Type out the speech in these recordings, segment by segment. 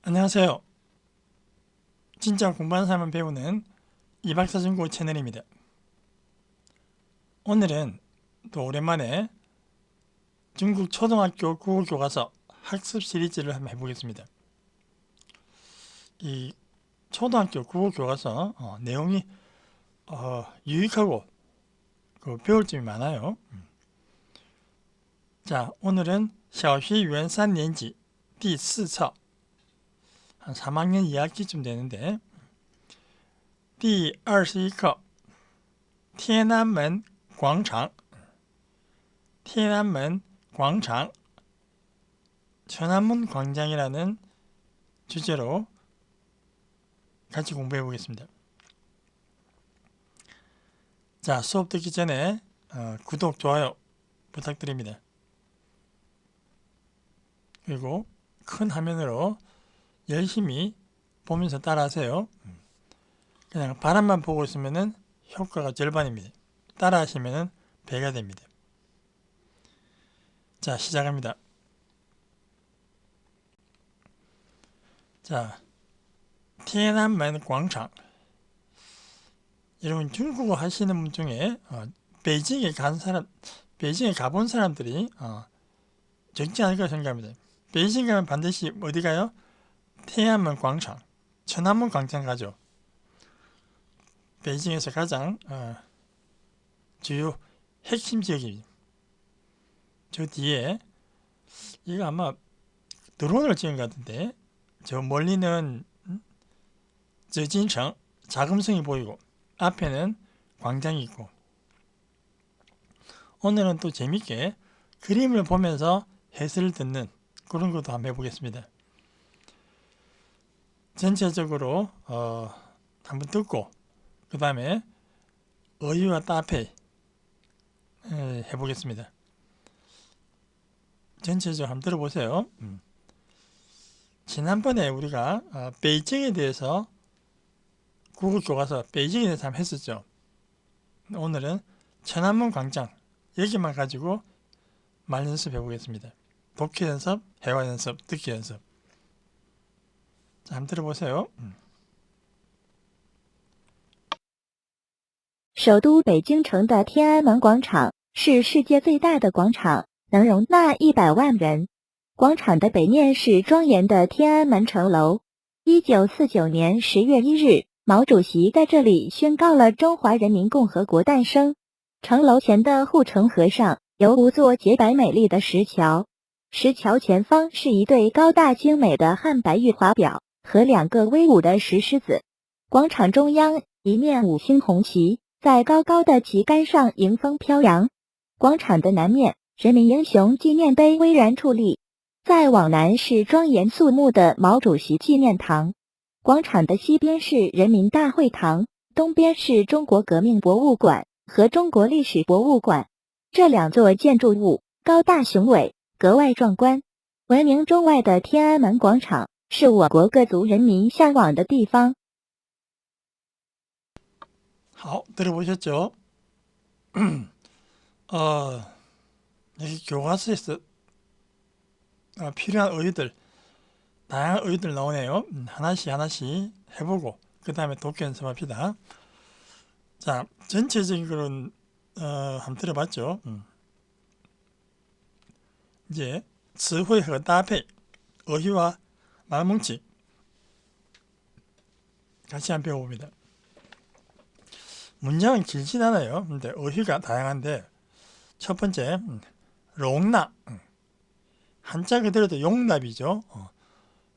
안녕하세요. 진짜 공부하는 사람만 배우는 이박사전공 채널입니다. 오늘은 또 오랜만에 중국 초등학교 국어 교과서 학습 시리즈를 한번 해보겠습니다. 이 초등학교 국어 교과서 내용이 유익하고 배울 점이 많아요. 자, 오늘은 小学园3年级 第4册한 3학년 2학기쯤 되는데 第21课 天安门广场 天安门광장 천안문 광장이라는 주제로 같이 공부해 보겠습니다. 자, 수업 듣기 전에 구독, 좋아요 부탁드립니다. 그리고 큰 화면으로 열심히 보면서 따라하세요. 그냥 바람만 보고 있으면 효과가 절반입니다. 따라 하시면 배가 됩니다. 자, 시작합니다. 자,天安门광장. 여러분 중국어 하시는 분 중에 베이징에 가본 사람들이 적지 않을까 생각합니다. 베이징 가면 반드시 어디 가요?天安门광장, 천안문 광장 가죠. 베이징에서 가장 주요 핵심 지역입니다. 저 뒤에 이거 아마 드론을 찍은 것 같은데 저 멀리는 저진청 자금성이 보이고 앞에는 광장이 있고 오늘은 또 재밌게 그림을 보면서 해설을 듣는 그런 것도 한번 해보겠습니다. 전체적으로 한번 듣고 그 다음에 어휘와 따페이 해보겠습니다. 전체적으로 한번 들어보세요. 지난번에 우리가 베이징에 대해서 국어 교과서 베이징에 대해서 한번 했었죠. 오늘은 천안문 광장 여기만 가지고 말 연습해 보겠습니다. 독해 연습, 회화 연습, 듣기 연습. 자, 한번 들어보세요. 首都北京城的天安门广场是世界最大的广场，能容纳100万人。广场的北面是庄严的天安门城楼。1949年10月1日，毛主席在这里宣告了中华人民共和国诞生。城楼前的护城河上有5座洁白美丽的石桥，石桥前方是一对高大精美的汉白玉华表和2个威武的石狮子。广场中央一面5星红旗在高高的旗杆上迎风飘扬。广场的南面，人民英雄纪念碑巍然矗立，再往南是庄严肃穆的毛主席纪念堂。广场的西边是人民大会堂，东边是中国革命博物馆和中国历史博物馆。这2座建筑物高大雄伟，格外壮观。闻名中外的天安门广场是我国各族人民向往的地方。 好, 들어보셨죠? 여기 교과서에서 필요한 어휘들, 다양한 어휘들 나오네요. 하나씩 해보고 그 다음에 독해 연습합시다. 자, 전체적으로는 한번 들어봤죠. 이제 词汇和搭配, 어휘와 말뭉치 같이 한번 배워봅니다. 문장은 길진 않아요. 근데 어휘가 다양한데 첫 번째 롱나, 한자 그대로도 용납이죠.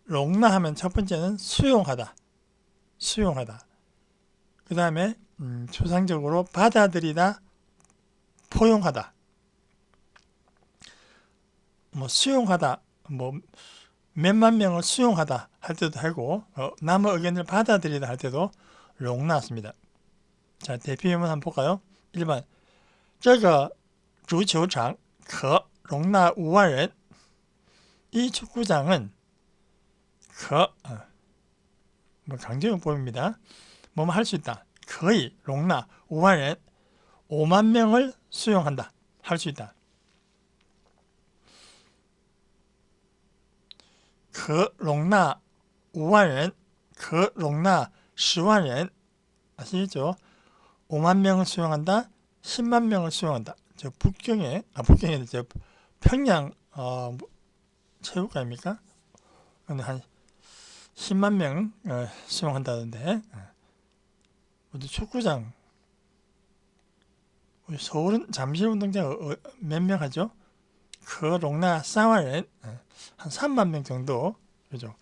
롱나 하면 첫 번째는 수용하다. 그 다음에 추상적으로 받아들이다, 포용하다. 뭐 수용하다, 뭐 몇만 명을 수용하다 할 때도 하고 남의 의견을 받아들이다 할 때도 롱나습니다. 자, 대표문만 한번 볼까요? 1번 这个足球场可容纳5万人. 이 축구장은 뭐 강조용법입니다. 뭐뭐 할 수 있다. 거의 容纳 5万人, 5만 명을 수용한다. 할 수 있다. 可容纳5만人, 可容纳 10만人. 아시겠죠? 5만 명을 수용한다, 10만 명을 수용한다. 저 북경에, 저 평양 체육관입니까? 근데 한 10만 명 수용한다던데. 우리 축구장, 우리 서울은 잠실운동장 몇 명 하죠? 그 롱나 싸와는 한 3만 명 정도. 그죠?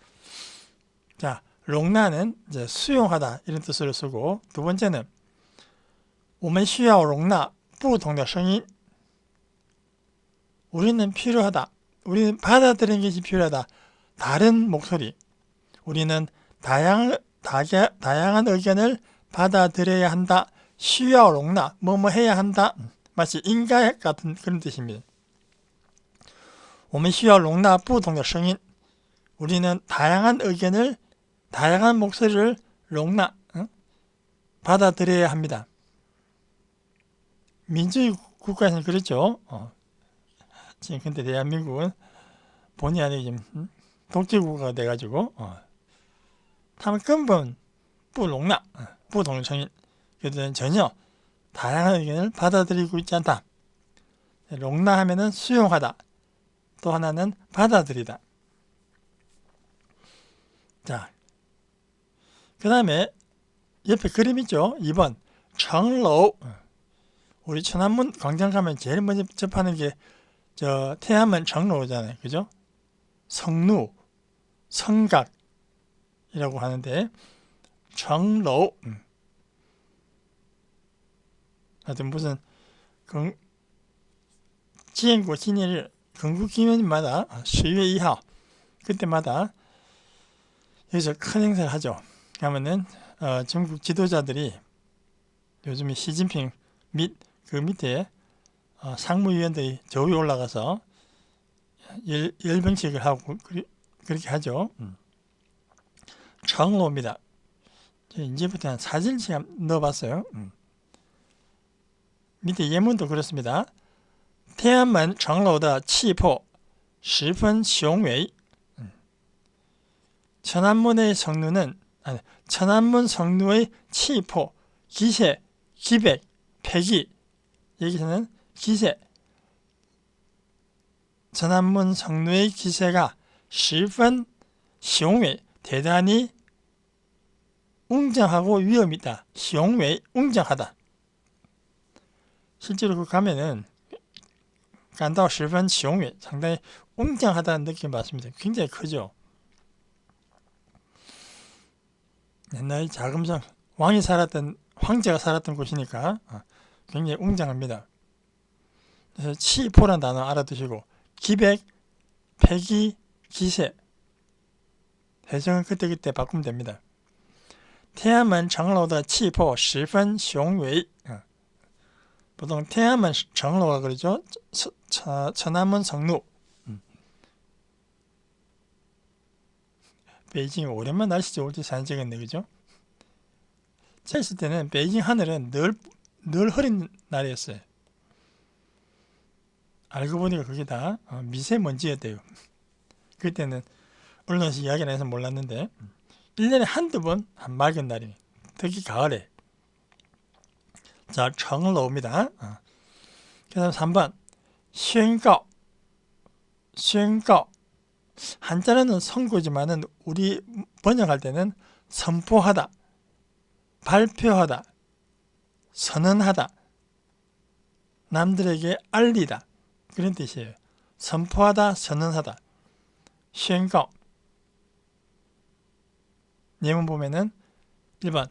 자, 롱나는 이제 수용하다 이런 뜻으로 쓰고, 두 번째는 我们需要容纳不同的声音. 우리는 필요하다. 우리는 받아들이는 것이 필요하다. 다른 목소리. 우리는 다양한 의견을 받아들여야 한다. 需要容纳 뭐뭐 해야 한다. 마치 인가 같은 그런 뜻입니다. 我们需要容纳不同的声音. 우리는 다양한 의견을, 다양한 목소리를 롱나, 받아들여야 합니다. 민주주의 국가에서는 그렇죠. 지금 근데 대한민국은 본의 아니게 지금 독재국가가 돼가지고, 他们根本不容纳不同的声音. 그들은 전혀 다양한 의견을 받아들이고 있지 않다. 롱나하면은 수용하다. 또 하나는 받아들이다. 자, 그 다음에 옆에 그림 있죠? 2번 정로. 우리 천안문 광장 가면 제일 먼저 접하는 게 저 태안문 정로잖아요. 그죠? 성루, 성각이라고 하는데 정로. 하여튼 무슨 지행고 진일 건국기념일마다 10월 2일 그때마다 여기서 큰 행사를 하죠. 그러면은 전국 지도자들이 요즘에 시진핑 및 그 밑에 상무위원들이 저 위에 올라가서 열병식을 하고 그렇게 하죠. 정로입니다. 이제부터 한 사진씩 넣어봤어요. 밑에 예문도 그렇습니다. 天安门城楼的气魄十分雄伟. 천안문의 성루는 천안문 성루의 치포, 기세, 기백, 패기. 여기서는 기세. 천안문 성루의 기세가 十分雄伟, 대단히 웅장하고 위험 있다. 雄伟, 웅장하다. 실제로 그 가면은 感到十分雄伟, 상당히 웅장하다는 느낌을 받습니다. 굉장히 크죠. 옛날 자금성 황제가 살았던 곳이니까 굉장히 웅장합니다. 그래서 치포란 단어 알아두시고 기백, 패기, 기세 해석은 그때그때 바꾸면 됩니다. 天安门城楼的气魄十分雄伟. 보통 태안문 정로가 그러죠. 천안문 성루. 베이징 오랜만 날씨 좋을 때 사진 찍었네, 그죠? 제가 있을 때는 베이징 하늘은 늘 흐린 날이었어요. 알고 보니까 그게 다 미세먼지였대요. 그때는 언론에서 이야기를 해서 몰랐는데 1년에 한두 번 맑은 날이네. 특히 가을에. 자, 정로입니다. 그 다음 3번 宣告. 한자는 선고지만은 우리 번역할 때는 선포하다, 발표하다, 선언하다, 남들에게 알리다 그런 뜻이에요. 선포하다, 선언하다. 宣告. 예문 보면은 1번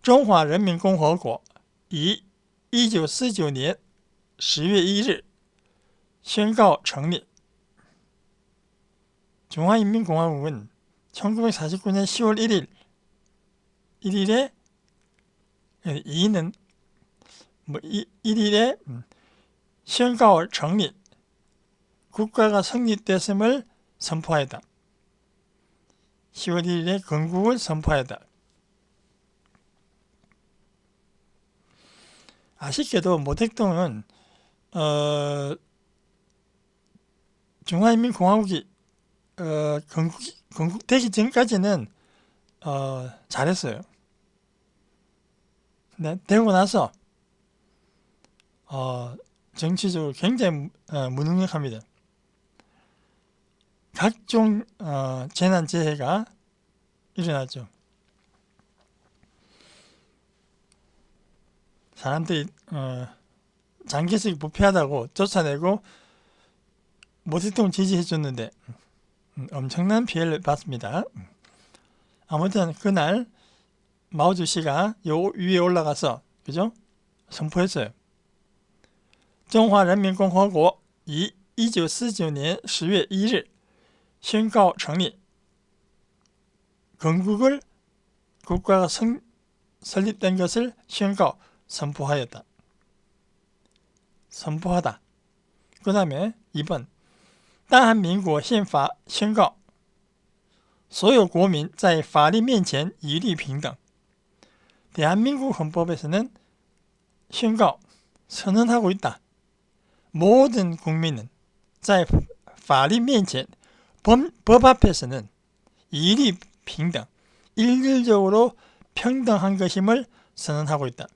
中华人民共和国以1949年10月1日宣告成立. 중화인민공화국은 1949년 10월 1일에 2는 1일에 宣告成立 국가가 성립됐음을 선포하였다. 10월 1일에 건국을 선포하였다. 아쉽게도 모택동은 중화인민공화국이 건국되기 전까지는 잘했어요. 네, 되고 나서 정치적으로 굉장히 무능력합니다. 각종 재난재해가 일어났죠. 사람들이 장기식 부패하다고 쫓아내고 모택동 지지해줬는데 엄청난 피해를 받습니다. 아무튼 그날 마오주씨가 요 위에 올라가서 그죠? 선포했어요. 中华人民共和国于1949年10月1日宣告成立. 건국을 국가가 설립된 것을宣告, 선포하였다. 선포하다. 그 다음에 2번 大韩民国宪法宣告所有国民在法律面前一律平等. 대한민국 헌법에서는 宣告, 선언하고 있다. 모든 국민은 在法律面前, 법 앞에서는 一律平等, 일률적으로 평등한 것임을 선언하고 있다.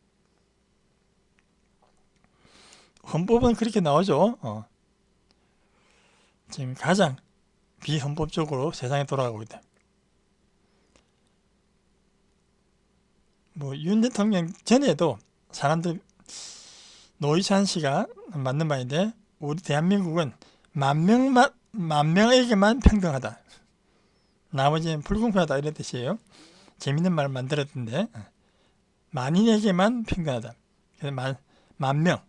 헌법은 그렇게 나오죠. 지금 가장 비헌법적으로 세상에 돌아가고 있다. 윤 대통령 전에도 사람들 노회찬 씨가 맞는 말인데 우리 대한민국은 만 명에게만 평등하다. 나머지는 불공평하다 이런 뜻이에요. 재밌는 말 만들었던데 만인에게만 평등하다. 그래서 만 명.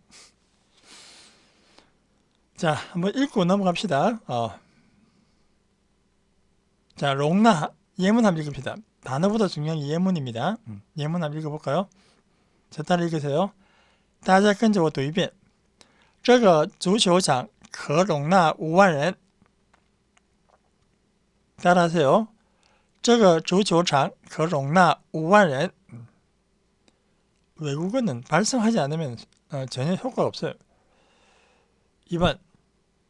자, 한번 읽고 넘어갑시다. 자, 롱나 예문 한번 읽읍시다. 단어보다 중요한 게 예문입니다. 예문 한번 읽어볼까요? 저 따라 읽으세요. 大家跟着我读一遍。这个足球场可容纳5万人。 따라하세요. 这个足球场可容纳5万人. 외국어는 발성하지 않으면 전혀 효과가 없어요. 2번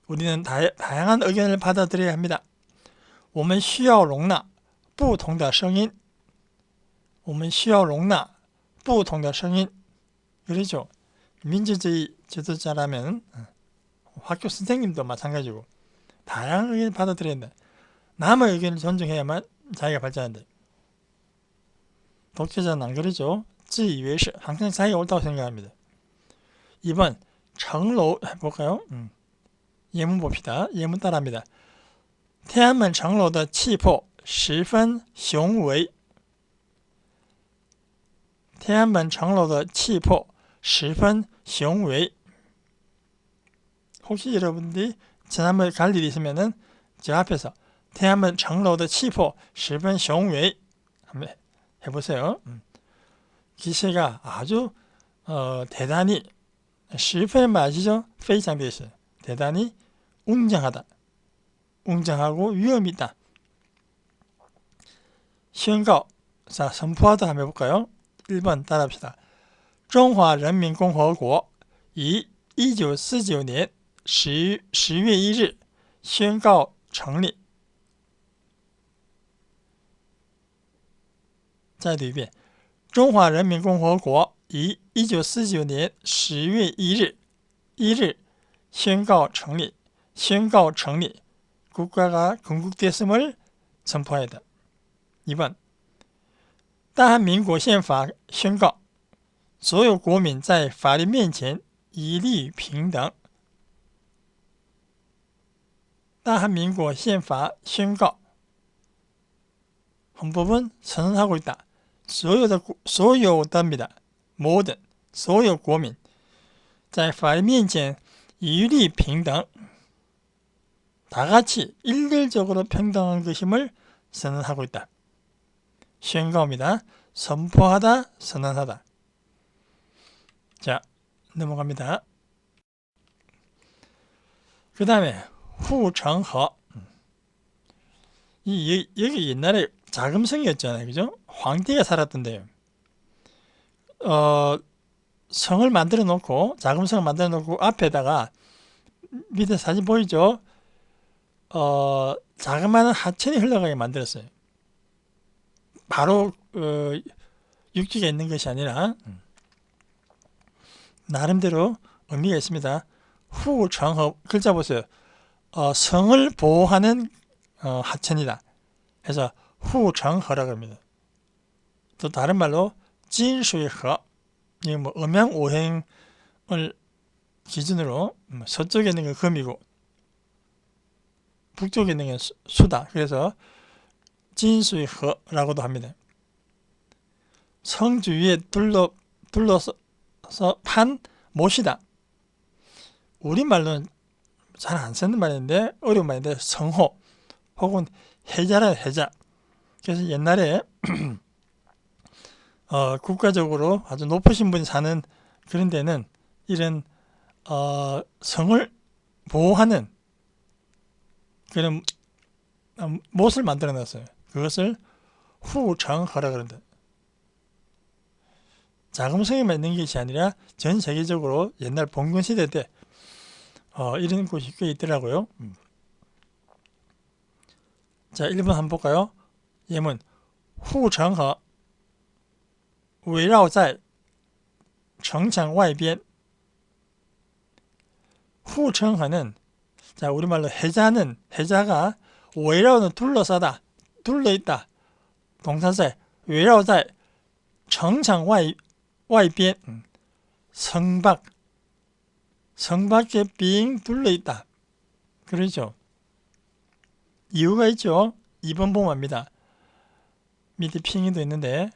우리는 다양한 의견을 받아들여야 합니다. 我们需要容纳不同的声音. 我们需要容纳不同的声音. 그렇죠. 민주주의 지도자라면 학교 선생님도 마찬가지고 다양한 의견을 받아들여야 한다. 남의 의견을 존중해야만 자기가 발전한다. 독재자는 안 그러죠. 自以为是, 항상 자기가 옳다고 생각합니다. 2번 청로 해볼까요? 예문 봅시다. 예문 따라합니다. 天安门城楼的气魄十分雄伟. 天安门城楼的气魄十分雄伟. 혹시 여러분들이 지난번에 갈 일이 있으면은 저 앞에서 天安门城楼的气魄十分雄伟 한번 해보세요. 기세가 아주 대단히 十分 맞으죠? 非常的是 대단히 웅장하다. 웅장하고 위험이 있다. 宣告. 자, 선포하다 한번 해볼까요? 1번 따라합시다. 中华人民共和国于1949年10月1日宣告成立. 再读一遍. 中华人民共和国于1949年10月1日宣告成立. 宣告成立. 국가가 건국됐음을 선포하였다. 2번 大韩民国宪法宣告所有国民在法律面前一律平等. 大韩民国宪法宣告 헌법은 선언하고 있다. 所有的입니다. 모든 所有国民在法律面前一律平等. 다같이 일률적으로 평등한 것임을 선언하고 있다.宣告입니다. 선포하다, 선언하다. 자, 넘어갑니다. 그 다음에 후청허. 여기 옛날에 자금성이었잖아요. 그죠? 황帝가 살았던데요. 성을 만들어 놓고, 자금성을 만들어 놓고 앞에다가 밑에 사진 보이죠? 자그마한 하천이 흘러가게 만들었어요. 바로 육지가 있는 것이 아니라 나름대로 의미가 있습니다. 후정허 글자 보세요. 성을 보호하는 하천이다. 그래서 후정허라고 합니다. 또 다른 말로 진수이허, 이게 뭐 음양오행을 기준으로 서쪽에 있는 건 금이고 북쪽에 있는 건 수다. 그래서 진수이허라고도 합니다. 성 주위에 둘러서 판 못이다. 우리말로는 잘 안 쓰는 말인데 어려운 말인데 성호 혹은 해자라 해자. 그래서 옛날에 국가적으로 아주 높으신 분이 사는 그런 데는 이런 성을 보호하는 그런 못을 만들어 놨어요. 그것을 후정허라 그런다. 자금성에만 있는 것이 아니라 전 세계적으로 옛날 봉건 시대 때 이런 곳이 꽤 있더라고요. 자, 1번 한번 볼까요? 예문 후정허 围绕在城墙外边. 후정허는 자, 우리말로 해자가 围绕는 둘러싸다, 둘러있다. 동사세 围绕在城墙外边. 성밖에 빙 둘러있다. 그러죠. 이유가 있죠. 2번 보면 압니다. 밑에 핑이도 있는데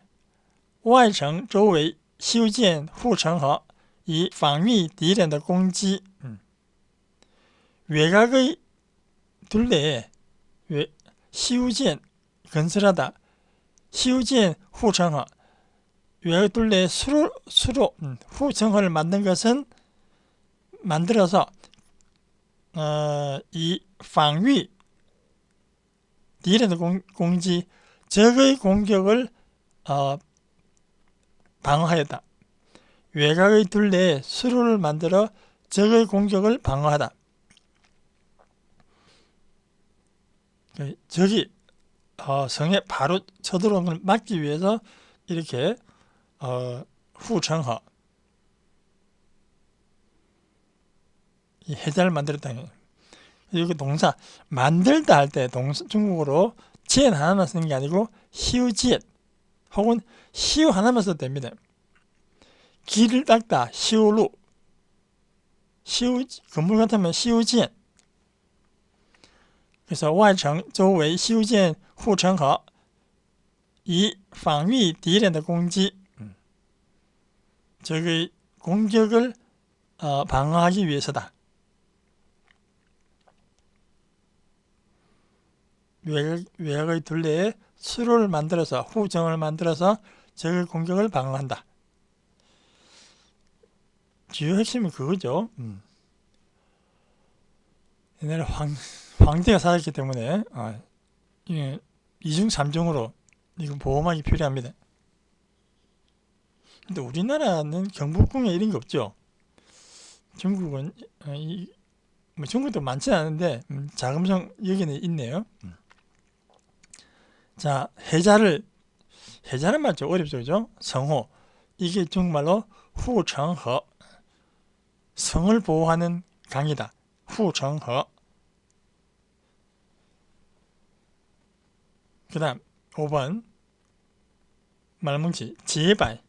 外城周围修建护城河 以防御敌人的攻击. 외곽의 둘레에 건설하다. 修建护城河 외곽 둘레에 수로 후정허를 만든 것은 만들어서 이 방위敌人的 공지 적의 공격을 방어하였다. 외곽의 둘레에 수로를 만들어 적의 공격을 방어하다. 적이 성에 바로 쳐들어오는 걸 막기 위해서 이렇게 후정허 이 해자를 만들었다는 거예요. 여기 동사 만들다 할 때 중국어로 지엔 하나만 쓰는 게 아니고 시우지엔 혹은 시우 하나만 써도 됩니다. 길을 닦다 시우루, 건물 같으면 시우지엔. 그래서 外城周围修建护城河以防御敌人的攻击. 적의 공격을 방어하기 위해서다. 외곽의 둘레에 수로를 만들어서 후정을 만들어서 적의 공격을 방어한다. 주요 핵심은 그거죠. 옛날에 황제가 살았기 때문에 이중 삼중으로 이거 보호막이 필요합니다. 근데 우리나라는 경복궁에 이런 게 없죠. 중국은 중국도 많지는 않은데 자금성 여기는 있네요. 자, 해자는 말 좀 어렵죠, 그죠? 성호, 이게 중국말로 후정허, 성을 보호하는 강이다. 후정허. 그 다음 5번 말뭉치 지혜바이.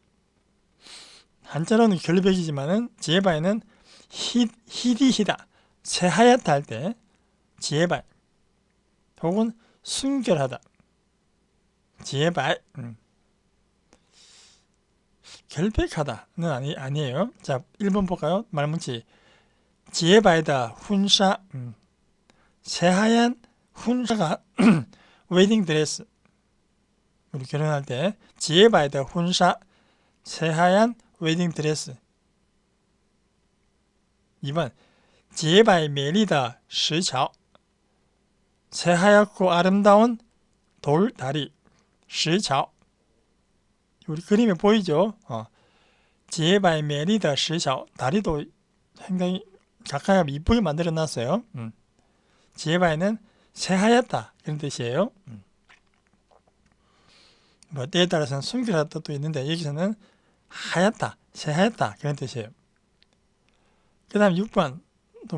한자로는 결백이지만은 지혜바이는 희디히다, 새하얗다 할 때 지혜바이 혹은 순결하다. 지혜바이. 결백하다는 아니에요. 자, 1번 볼까요? 말뭉치 지혜바이다 훈샤. 새하얀 훈샤가 웨딩 드레스. 우리 결혼할 때 지혜바이다 훈샤, 새하얀 웨딩 드레스. 2번 지혜바이 메리다石桥. 새하얗고 아름다운 돌다리. 石桥. 우리 그림에 보이죠? 지혜바이 메리다 石桥. 다리도 상당히 가까이 이쁘게 만들어 놨어요. 지혜바이는 새하얗다 그런 뜻이에요. 뭐 때에 따라서는 순결하다 뜻도 있는데 여기서는 하얗다, 새하얗다 그런 뜻이에요. 그 다음 6번 또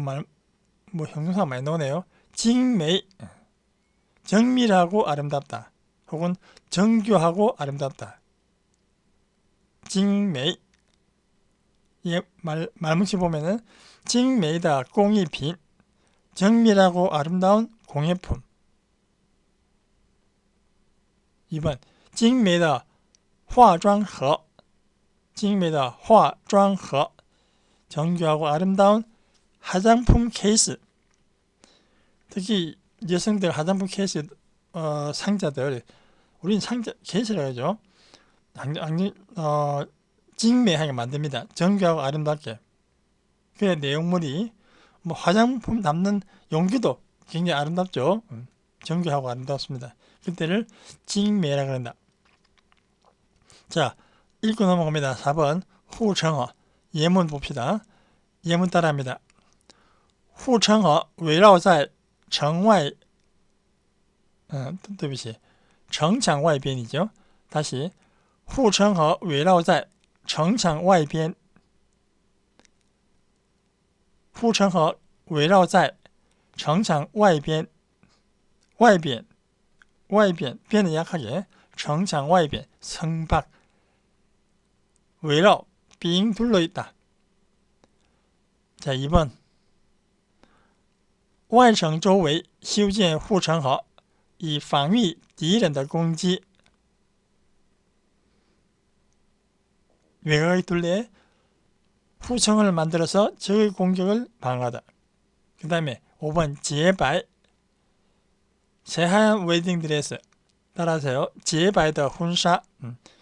뭐 형용사가 많이 나오네요. 징메이, 정밀하고 아름답다 혹은 정교하고 아름답다. 징메이, 이 말뭉치 보면은 징메이다 공이빈, 정밀하고 아름다운 공예품. 2번 징메이다 화장허, 징메이다 화장허, 정교하고 아름다운 화장품 케이스. 특히 여성들 화장품 케이스 상자들, 우리는 상자 케이스라고 하죠. 징매하게 만듭니다. 정교하고 아름답게. 그 내용물이 뭐 화장품 담는 용기도 굉장히 아름답죠. 정교하고 아름답습니다. 그때를 징매라 그런다. 자, 읽고 넘어갑니다. 4번 후청어, 예문 봅시다. 예문 따라합니다. 후청어 围绕在城外 对不起 城墙外边이죠. 다시 护城河围绕在城墙外边 护城河围绕在城墙外边 外边 边은 약하게 城墙外边 성밖 围绕 빙 둘러있다. 자, 2번 外城周围修建护城河以防御敌人的攻击. 외곽의 둘레에 후청을 만들어서 적의 공격을 방어하다. 그 다음에 5번 제발, 새하얀 웨딩드레스. 따라하세요. 제발의 혼사.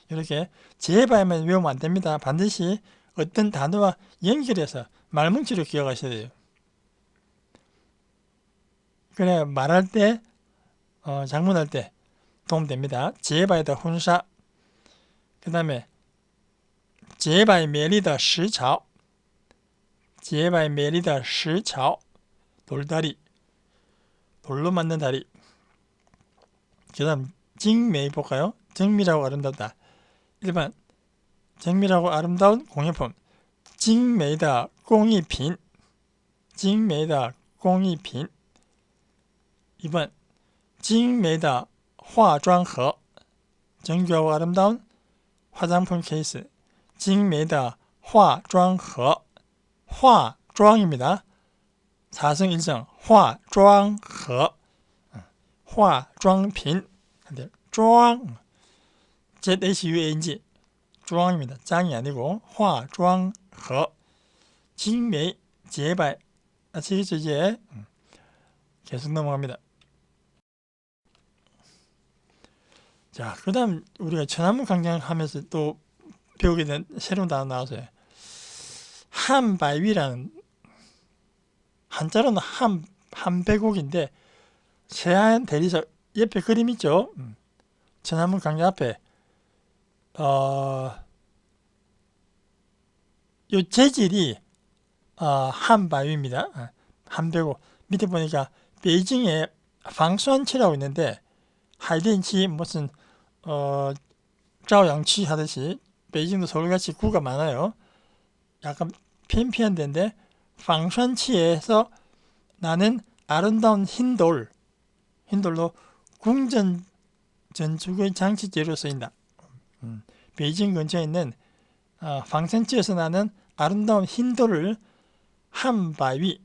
이렇게 제발만 외우면 안 됩니다. 반드시 어떤 단어와 연결해서 말뭉치로 기억하셔야 돼요. 그래 말할 때, 장문할 때 도움됩니다. 제발의 혼사. 그 다음에 洁白美丽的石桥, 洁白美丽的石桥, 돌다리, 돌로 만든 다리. 그 다음 징메이 볼까요? 정밀하고 아름답다. 1번 정밀하고 아름다운 공예품, 精美的工艺品, 精美的工艺品. 2번 精美的化妆盒, 정교하고 아름다운 화장품 케이스, 精美的化妆盒, 化妆입니다. 4승 1정, 化妆盒, 化妆品, 妆, ZHUANG, 妆입니다. 짱이 아니고, 化妆盒, 精美, 제발, 아시겠죠 이제? 계속 넘어갑니다. 자, 그 다음 우리가 천안문 강장하면서 또 배우게 된 새로운 단어 나왔어요. 한바위라는, 한자로는 한배곡인데 새하얀 대리석 옆에 그림 있죠. 천안문 강장 앞에 요 재질이 한바위입니다. 한배곡. 밑에 보니까 베이징에 방수안치라고 있는데 하이덴치 무슨 자오양치 하듯이 베이징도 서울같이 구가 많아요. 약간偏僻한 데인데 방수안치에서 나는 아름다운 흰돌로 궁전 전축의 장치재로 쓰인다. 베이징 근처에 있는 방산지에서 나는 아름다운 흰돌을 한바위,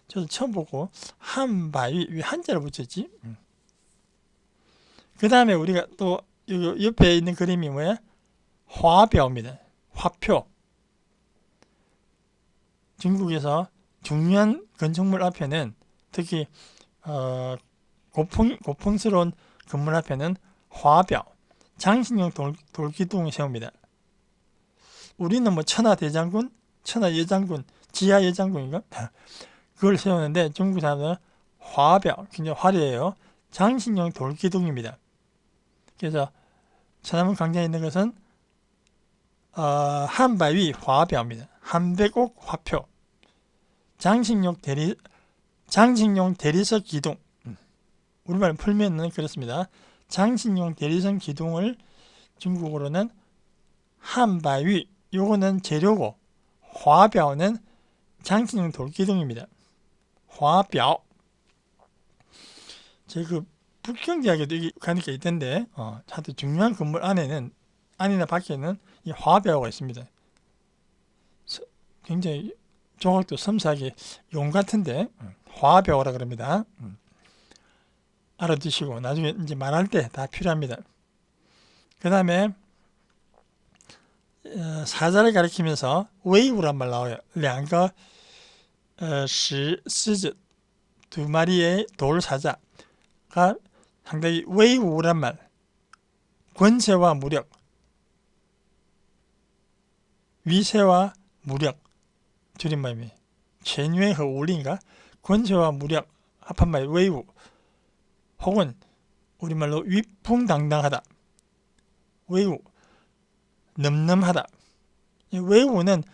저도 처음 보고 한바위 왜 한자를 붙였지? 그 다음에 우리가 또 옆에 있는 그림이 뭐야? 화표입니다. 화표. 중국에서 중요한 건축물 앞에는 특히 고풍스러운 건물 앞에는 화표, 장신용 돌기둥을 세웁니다. 우리는 뭐 천하대장군, 천하여장군, 지하여장군인가? 그걸 세우는데 중국 사람들은 화표, 굉장히 화려해요. 장신용 돌기둥입니다. 그래서 천안문 강장에 있는 것은 한바위 화표입니다. 한배곡 화표, 장신용 대리석 기둥. 우리말 풀면은 그렇습니다. 장신용 대리석 기둥을 중국어로는 한바위, 요거는 재료고, 화뼈는 장식용 돌기둥입니다. 화뼈. 제 그 북경대학에도 이게 가니까 있던데, 하여튼 중요한 건물 안에는, 안이나 밖에는 이 화뼈가 있습니다. 굉장히 조각도 섬세하게 용 같은데, 화뼈라 그럽니다. 알아두시고, 나중에 이제 말할 때 다 필요합니다. 그 다음에, 사자를 가리키면서 웨이우란 말 나와요. 两个 狮子 두 마리의 돌 사자가 상당히 웨이우란 말, 권세와 무력, 위세와 무력 줄임말이 최뉴의 허울인가 권세와 무력 합한말 웨이우, 혹은 우리말로 위풍당당하다, 웨이우 넘넘하다. 이 웨이우는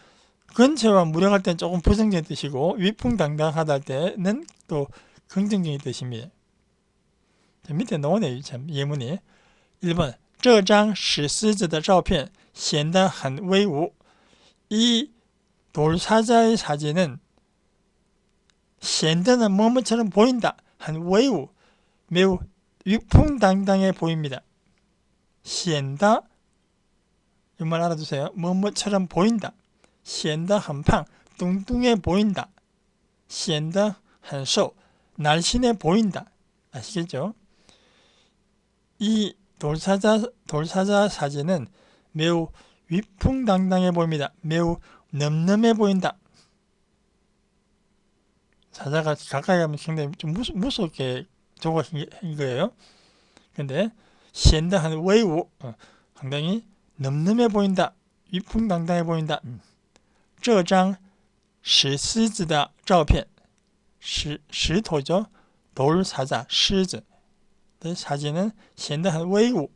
근처와 무력할 때는 조금 부정적인 뜻이고 위풍당당하다 할 때는 또 긍정적인 뜻입니다. 밑에 나오네요. 참 예문이. 1번 这张石狮子的照片显得很威武. 이 돌사자의 사진은 显得는 뭐뭐처럼 보인다. 很威武 매우 위풍당당해 보입니다. 显得 이 말 알아두세요. 뭐뭐처럼 보인다. 显得很胖 뚱뚱해 보인다. 显得很瘦 날씬해 보인다. 아시겠죠? 이 돌사자 사진은 매우 위풍당당해 보입니다. 매우 넘넘해 보인다. 사자가 가까이 가면 굉장히 좀 무섭게 조각인 거예요. 근데 显得很威武 상당히 넘넘해 보인다. 위풍당당해 보인다. 这张石狮子的照片 石头죠. 돌사자, 狮子 사진은 显得很威武.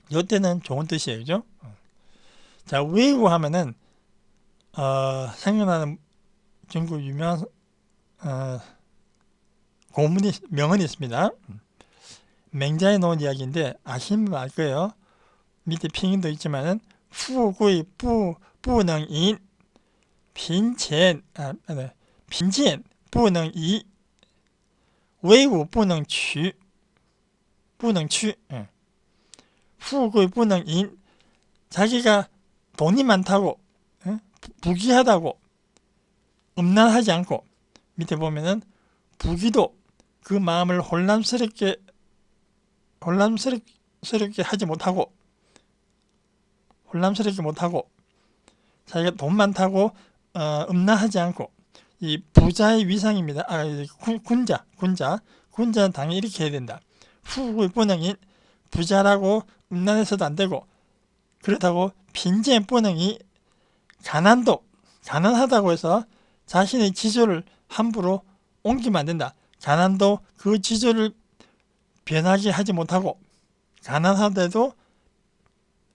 이때는 좋은 뜻이에요. 그죠? 자, 威武 하면은 생각나는 중국 유명한 명언이 있습니다. 맹자에 나온 이야기인데 아시면 알 거예요. 밑에 핑도 있지만은 富贵不能淫 贫贱不能移 威武不能屈 富贵不能淫 자기가 돈이 많다고 부귀하다고 음란하지 않고 밑에 보면은 부귀도 그 마음을 혼란스럽게 하지 못하고 자기가 돈 많다고 음란하지 않고 이 부자의 위상입니다. 군자는 당연히 이렇게 해야 된다. 후구의 뿌능인 부자라고 음란해서도 안 되고 그렇다고 빈재의 뿌능이 가난하다고 해서 자신의 지조를 함부로 옮기면 안 된다. 가난도 그 지조를 변하게 하지 못하고 가난하더라도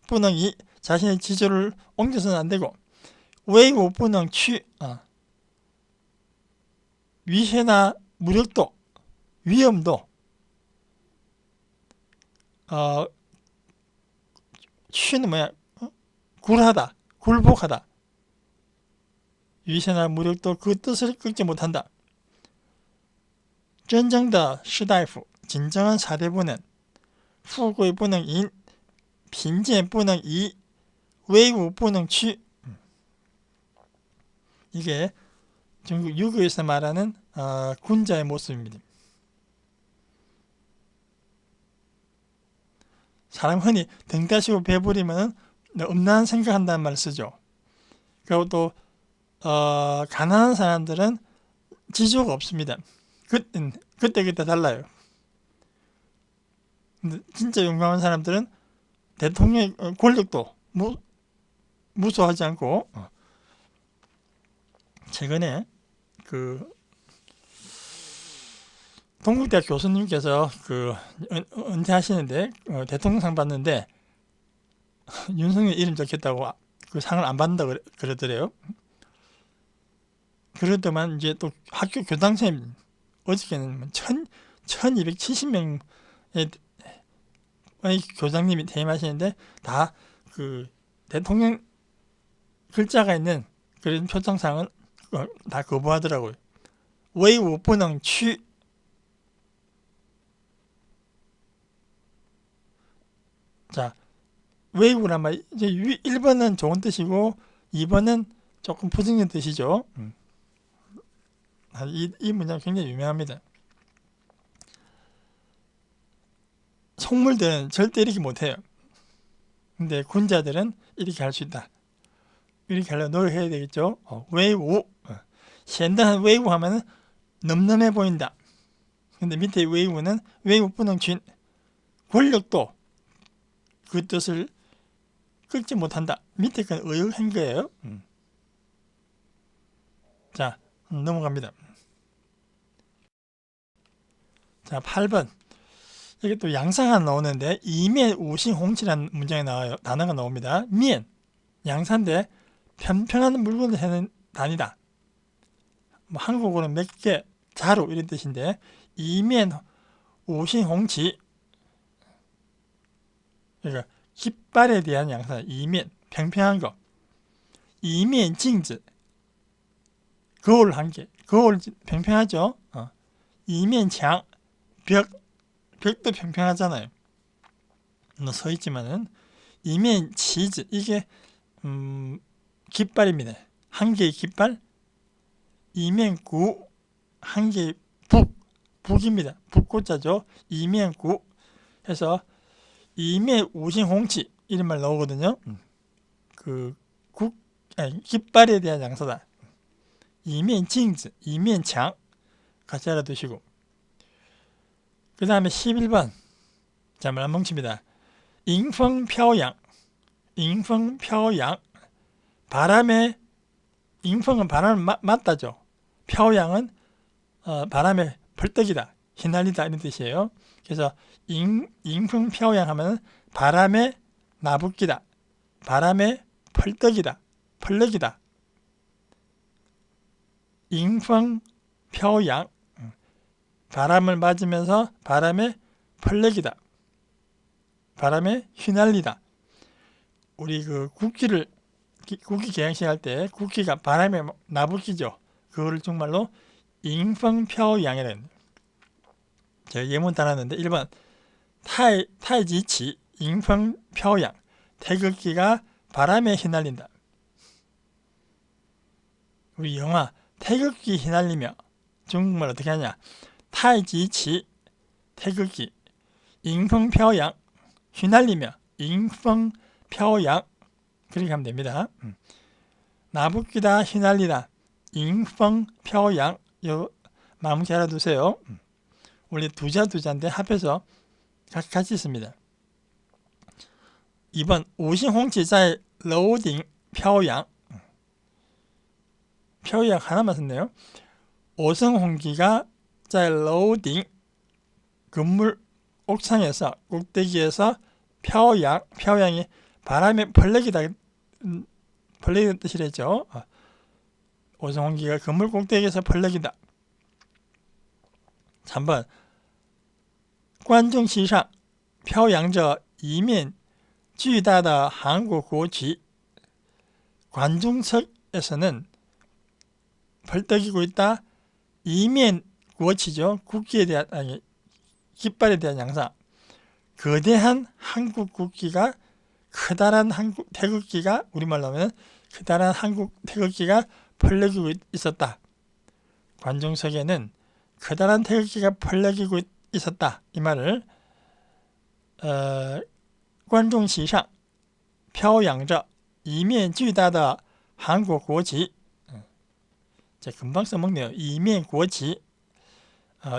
뿌능이 자신의 지조를 옮겨서는 안 되고 웨이우 뿌능 취 위세나 무력도 위험도 취는 뭐야? 굴복하다. 위세나 무력도 그 뜻을 끄지 못한다. 真正的士大夫 진정한 사대부는 富贵不能淫 빈재不能移 威武不能屈 이게 중국 유교에서 말하는 군자의 모습입니다. 사람 흔히 등 따시고 배부리면 음란한 생각한다는 말을 쓰죠. 그리고 또 가난한 사람들은 지조가 없습니다. 그때 달라요. 근데 진짜 용감한 사람들은 대통령의 권력도 무서워하지 않고 최근에 동국대학 교수님께서 은퇴하시는데 대통령상 받는데 윤석열 이름 적혔다고 그 상을 안 받는다고 그러더래요. 그러더만 이제 또 학교 교당선생님 어저께는 1270명의 교장님이 퇴임하시는데 다 그 대통령 글자가 있는 그런 표창장은 다 거부하더라고요. 威武不能屈. 자, 웨이브란 말, 이제 1번은 좋은 뜻이고 2번은 조금 부정적인 뜻이죠. 이 문장 굉장히 유명합니다. 속물들은 절대 이렇게 못해요. 근데 군자들은 이렇게 할 수 있다. 이렇게 하려면 노력해야 되겠죠. 웨이브. 현대한 웨이브 하면은 넘넘해 보인다. 근데 밑에 웨이브는 웨이브 뿌능 쥔. 권력도 그 뜻을 끊지 못한다. 밑에 건 의역한 거예요. 자, 넘어갑니다. 자, 8번. 여기 또 양상가 나오는데 이면 우신 홍치라는 문장이 나와요. 단어가 나옵니다. 면, 양산데 편편한 물건을 하는 단위다. 뭐 한국어로는 몇 개, 자루 이런 뜻인데 이면 우신 홍치. 그러니까 깃발에 대한 양산. 이면, 평평한 거. 이면 징즈. 거울 한 개. 거울 평평하죠. 이면墙, 벽도 평평하잖아요. 서 있지만은 이면 치즈, 이게 깃발입니다. 한 개의 깃발. 이면 구, 한 개의 북입니다. 북고자죠. 이면 구 해서 이면 우신 홍치 이런 말 나오거든요. 깃발에 대한 양서다. 이면 징즈, 이면墙 같이 알아두시고. 그 다음에 11번. 자, 말 뭉칩니다. 잉펑飘扬. 잉펑 飘扬. 바람에, 잉펑은 바람을 맞다죠. 飘扬은 바람에 벌떡이다, 휘날리다 이런 뜻이에요. 그래서 잉펑 飘扬 하면 바람에 나부끼다, 바람에 펄떡이다, 펄럭이다. 잉펑 飘扬. 바람을 맞으면서 바람에 펄럭이다, 바람에 휘날리다. 우리 그 국기 개양식 할 때 국기가 바람에 나부끼죠. 그거를 정말로 잉펑 飘扬이라는. 제가 예문 따랐는데 1번 타이지치 잉펑 飘扬. 태극기가 바람에 휘날린다. 우리 영화 태극기 휘날리며 중국말 어떻게 하냐? 타이지치 태극기, 잉펑 飘扬 휘날리며, 잉펑 飘扬 그렇게 하면 됩니다. 나부끼다, 휘날리다, 잉펑 飘扬 요 마음 잘 알아두세요. 원래 두자인데 합해서 같이 있습니다. 2번 五星红旗在楼顶飘扬. 표현 하나만 썼네요. 오성홍기가 在楼顶 건물 옥상에서, 꼭대기에서 飘扬이 바람에 펄럭이다, 펄럭이는 뜻이랬죠. 오성홍기가 건물 꼭대기에서 펄럭이다. 3번 观众席上飘扬着一面巨大的韩国国旗. 관중석에서는 펄떡이고 있다. 이면国旗죠. 국기에 대한, 아니, 깃발에 대한 양상. 거대한 한국 국기가, 커다란 한국 태극기가, 우리말로 하면 커다란 한국 태극기가 펄럭이고 있었다. 관중석에는 커다란 태극기가 펄럭이고 있었다. 이 말을 观众席上飘扬着一面巨大的韩国国旗. 자, 금방 써먹네요. 이면国旗.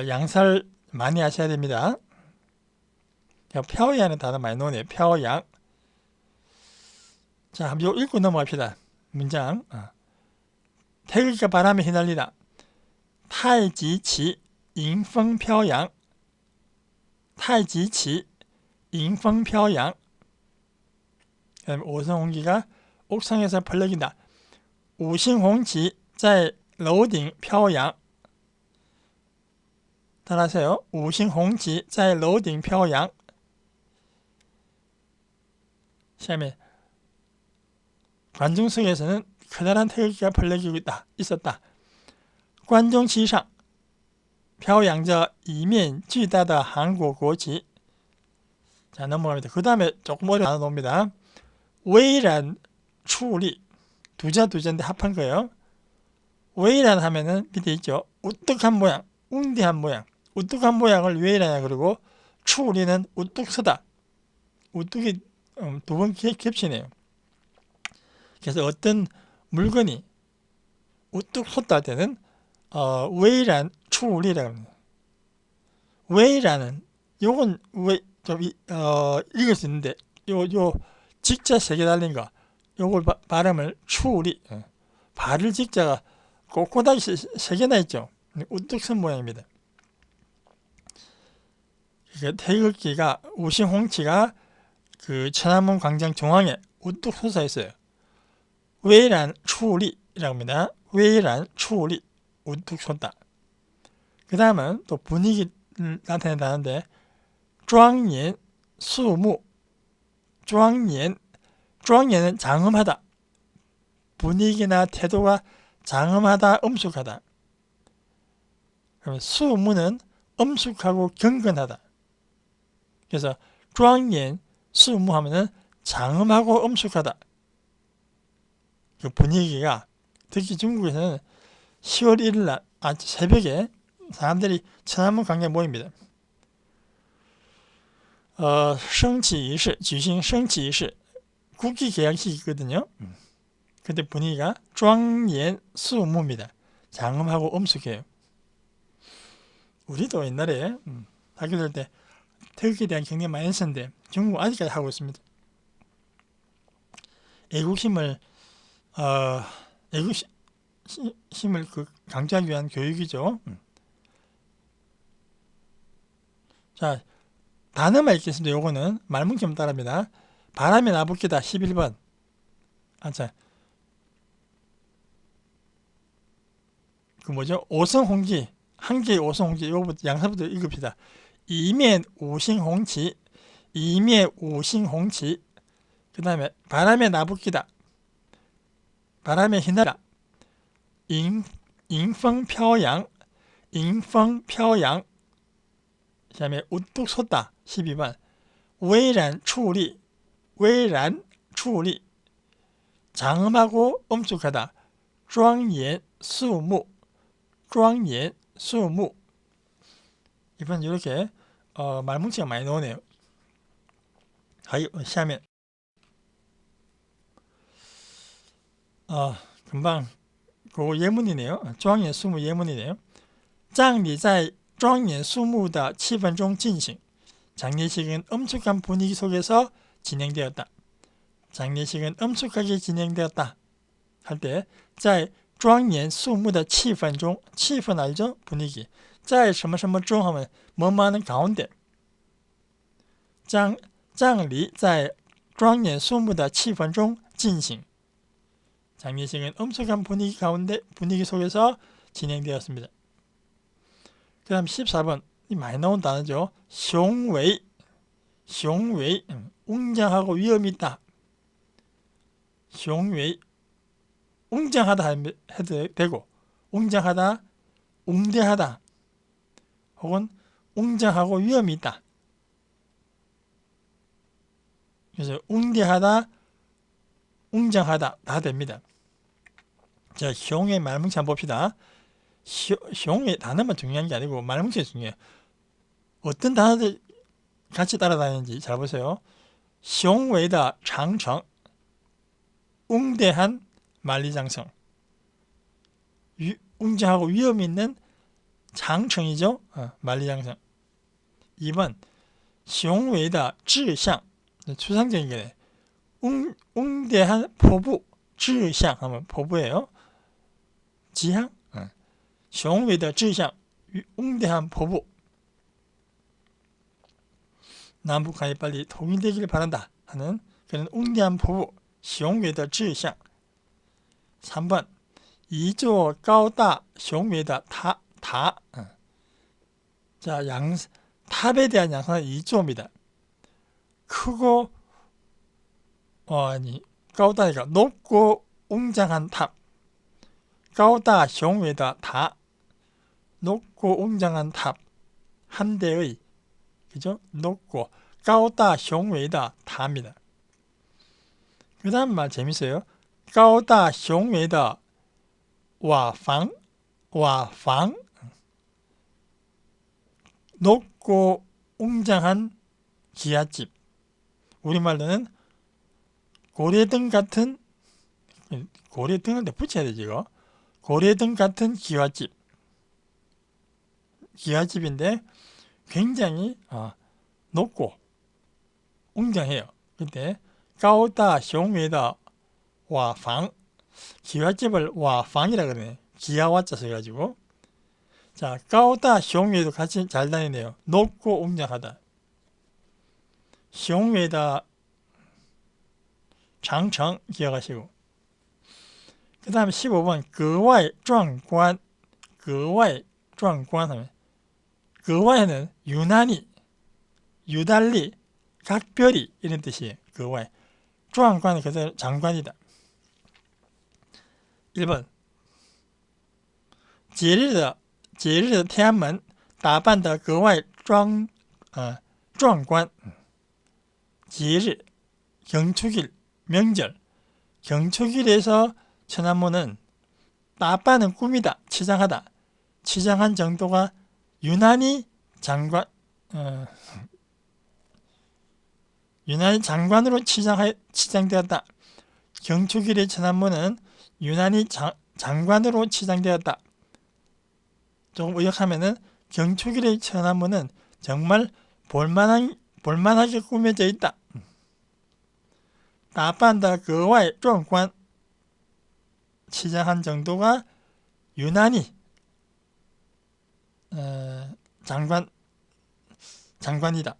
양살 많이 하셔야 됩니다. 飘揚는 단어 많이 나오네요. 飘揚. 자, 한번 읽고 넘어갑시다. 문장. 태극기가 바람에 휘날리다. 太极旗迎风飘扬. 太极旗迎风飘扬. 그다음에 오성홍기가 옥상에서 펄럭인다. 五星红旗在楼顶飘扬. 따라하세요. 五星红旗在楼顶飘扬. 시험에 관중석에서는 커다란 태극기가 펄럭이고 있었다. 观众席上飘扬着一面巨大的韩国国旗. 자, 넘어갑니다. 그 다음에 조금 어려운 단어 나옵니다. 巍然矗立. 두자인데 합한 거예요. 巍然 하면은 밑에 있죠. 우뚝한 모양, 웅대한 모양. 우뚝한 모양을 웨이란이라 그러고矗立는 우뚝 서다. 우뚝이 두 번 겹치네요. 그래서 어떤 물건이 우뚝 섰다 할 때는 웨이란矗立이라고 합니다. 웨이란은 요건 좀 읽을 수 있는데 요 직자 3개 달린 거 요걸 발음을矗立. 발을 직자가 꼿꼿하게 3개나 있죠. 우뚝 선 모양입니다. 태극기가 우싱홍치가 그 천안문 광장 중앙에 우뚝 솟아 있어요. 巍然矗立이라고 합니다. 巍然矗立, 우뚝 솟다. 그 다음은 또 분위기를 나타낸다는데 庄严肃穆. 庄严은 장엄하다. 분위기나 태도가 장엄하다, 엄숙하다. 그러면 수무는 엄숙하고 경건하다. 그래서 庄严肃穆 하면은 장엄하고 엄숙하다. 그 분위기가 특히 중국에서는 10월 1일 날 새벽에 사람들이 천안문 광장에 모입니다. 升旗仪式, 举行升旗仪式, 국기 개양식이거든요. 근데 분위기가 庄严肃穆입니다. 장엄하고 엄숙해요. 우리도 옛날에 학교 다닐 때 태극기에 대한 경력 많이 했었는데 중국 아직까지 하고 있습니다. 애국심을 강조하기 위한 교육이죠. 자, 단어만 읽겠습니다. 요거는 말문점 따라합니다. 바람에 나부끼다 11번. 그 뭐죠? 오성홍지, 한 개의 오성홍지, 요거부터 양사부터 읽읍시다. 一面五星红旗, 一面五星红旗. 그 다음에 바람에 나부끼다, 바람에 휘날리다. 迎风飘扬, 迎风飘扬. 그 다음에 우뚝 솟다 12번. 巍然矗立, 巍然矗立. 장엄하고 엄숙하다. 庄严肃穆, 庄严肃穆. 이번 이렇게 말뭉치가 많이 나오네요. 下面 금방 그 예문이네요. 庄严肃穆 예문이네요. 葬礼在庄严肃穆的气氛中进行. 장례식은 엄숙한 분위기 속에서 진행되었다. 장례식은 엄숙하게 진행되었다. 할 때, 在庄严肃穆的气氛中, 气氛 알죠? 분위기. 在什么什么中 하면 뭐뭐하는 가운데. 葬礼在庄严肃穆的气氛中进行. 장례식은 엄숙한 분위기 가운데, 분위기 속에서 진행되었습니다. 그 다음 14번. 이 많이 나온 단어죠. 雄伟, 雄伟, 웅장하고 위험이 있다. 雄伟, 웅장하다 해도 되고, 웅장하다, 웅대하다, 혹은 웅장하고 위험이 있다. 그래서 웅대하다, 웅장하다 다 됩니다. 자,雄의 말뭉치 한번 봅시다.雄의 단어만 중요한 게 아니고 말뭉치가 중요해요. 어떤 단어들 같이 따라다니는지 잘 보세요. 雄伟的长城, 웅대한 만리장성. 웅장하고 위험 있는 장청이죠. 만리장성. 2번 雄伟的志向, 추상적인 거네. 웅대한 포부, 志向 하면 포부예요. 지향, 雄伟的志向, 웅대한 포부. 남북한이 빨리 통일되기를 바란다 하는 그런 웅대한 포부, 雄伟的志向. 3번 一座高大雄伟的塔. 자, 탑에 대한 양상은 2조입니다. 크고 아니,高大가 높고 웅장한 탑. 高大雄伟的다. 높고 웅장한 탑. 한 대의, 그죠? 높고 高大雄伟的 다입니다. 그 다음 말 재밌어요. 高大雄伟的瓦房. 와방. 높고 웅장한 기아집. 우리말로는 고래등 같은, 고래등한테 붙여야 되지 이거. 고래등 같은 기와집. 기와집인데 굉장히 높고 웅장해요. 근데 高大雄伟的 와방. 기와집을 와방이라 그러네. 기아와자 써가지고. 자, 高大雄伟도 같이 잘 다니네요. 높고 웅장하다. 雄伟的 장청 기억하시고. 그 다음에 15번 格外壮观. 格外壮观하면 格外는 유난히, 유달리, 각별히 이런 뜻이에요. 格外. 壮观은 그대로 장관이다. 1번 节日的天安门打扮得格外壮观. 节日 경축일, 명절. 경축일에서 천안문은打扮은 꾸미다, 치장하다. 치장한 정도가 유난히 유난히 장관으로 치장되었다. 경축일의 천안문은 유난히 장관으로 치장되었다. 조금 의역하면은 경축일의 천안문은 정말 볼만하게 꾸며져 있다. 打扮得格外壮观. 치장한 정도가 유난히 장관이다.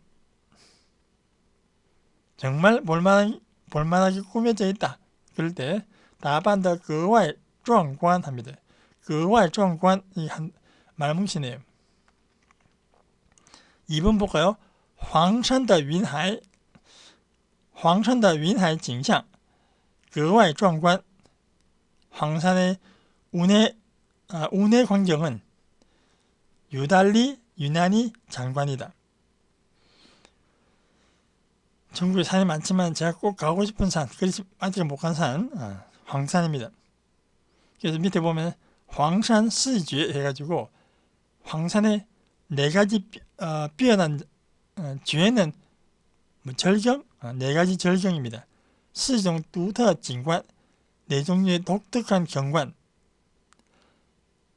정말 볼만하게 꾸며져 있다. 그럴 때 打扮得格外壮观 합니다. 格外壮观 이 한 말뭉치네요. 2번 볼까요? 黄山的云海. 黄山的云海景象格外壮观. 황산의 운해 광경은 유난히 장관이다. 전국에 산이 많지만 제가 꼭 가고 싶은 산, 그렇지 아직 못 간 산, 황산입니다. 그래서 밑에 보면 황산 시觉 해가지고 황산의 4가지 뛰어난 죄는 절경, 4가지 절경입니다. 4种独特景观, 4종류의 독특한 경관.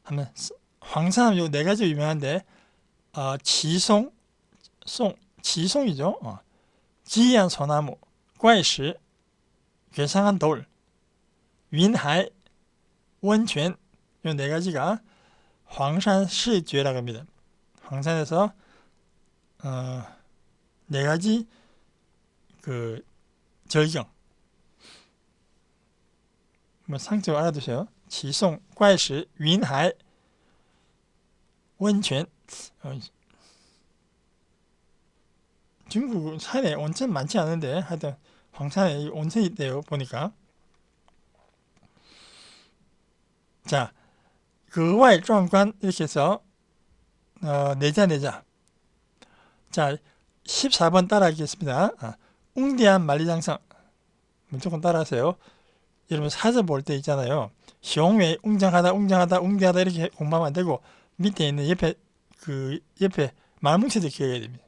하면 황산은 요 4가지 유명한데 지송이죠. 기이한 소나무, 怪石, 괴상한 돌, 云海, 원泉. 요 4가지가 황산 시觉라고 합니다. 황산에서 4가지 그 절경. 상처 알아두세요. 지송, 怪石, 云海, 원泉. 중국 산에 온천 많지 않은데 하여튼 황산에 온천이 있대요. 보니까. 자, 格外壮观 이렇게 해서 내자. 자, 14번 따라하겠습니다. 웅대한 만리장성. 무조건 따라하세요. 여러분 사전 볼 때 있잖아요. 雄伟 웅장하다, 웅대하다 이렇게 공부하면 안 되고 밑에 있는 옆에 말뭉치도 기억해야 됩니다.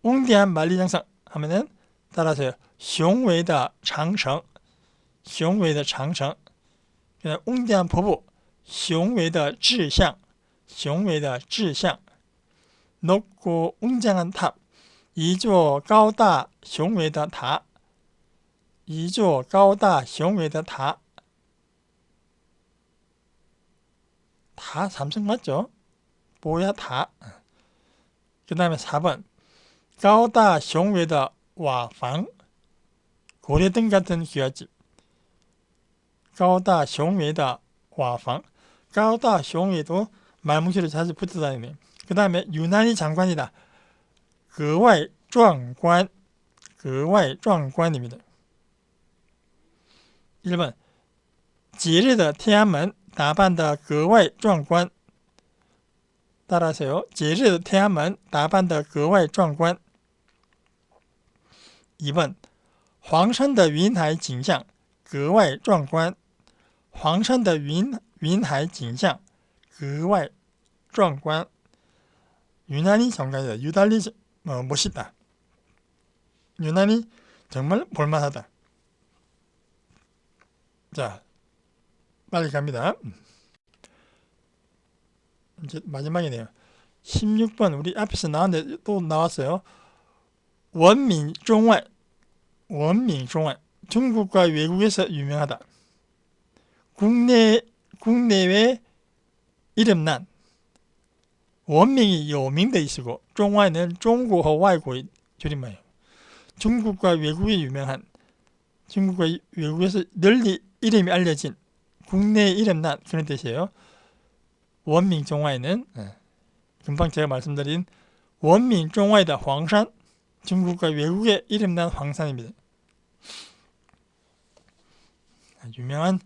웅대한 만리장성 하면은 따라하세요. 雄伟的长城. 雄伟的长城. 그다음 웅대한 포부. 雄伟的志向. 雄伟的志向. 높고 웅장한 탑. 一座高大雄伟的塔. 一座高大雄伟的塔. 다 삼성 맞죠? 뭐야 다. 그 다음에 4번 高大雄伟的瓦房. 고래등 같은 기와집. 高大雄伟的瓦房. 高大雄伟도 말뭉치로 자주 붙어 다니네. 그 다음에 유난히 장관이다. 格外壮观.格外壮观입니다. 1번 节日的天安门打扮得格外壮观. 따라하세요. 节日的天安门打扮得格外壮观. 2번 黄山的云海景象格外壮观. 黄山的云海景象格外壮观. 유난히 정갈이다. 유달리 멋있다. 유난히 정말 볼만하다. 자, 빨리 갑니다. 이제 마지막이네요. 16번 우리 앞에서 나왔는데 또 나왔어요. 원민종원. 원민종원. 중국과 외국에서 유명하다. 국내외 이름난. 원명이 有名的 있고 종화는 중국과 외국의 줄임말이에요. 중국과 외국에 유명한, 중국과 외국에서 널리 이름이 알려진 국내 이름난 그런 뜻이에요. 원민종화에는 금방 제가 말씀드린 원민종화이다 황산, 중국과 외국의 이름난 황산입니다. 유명한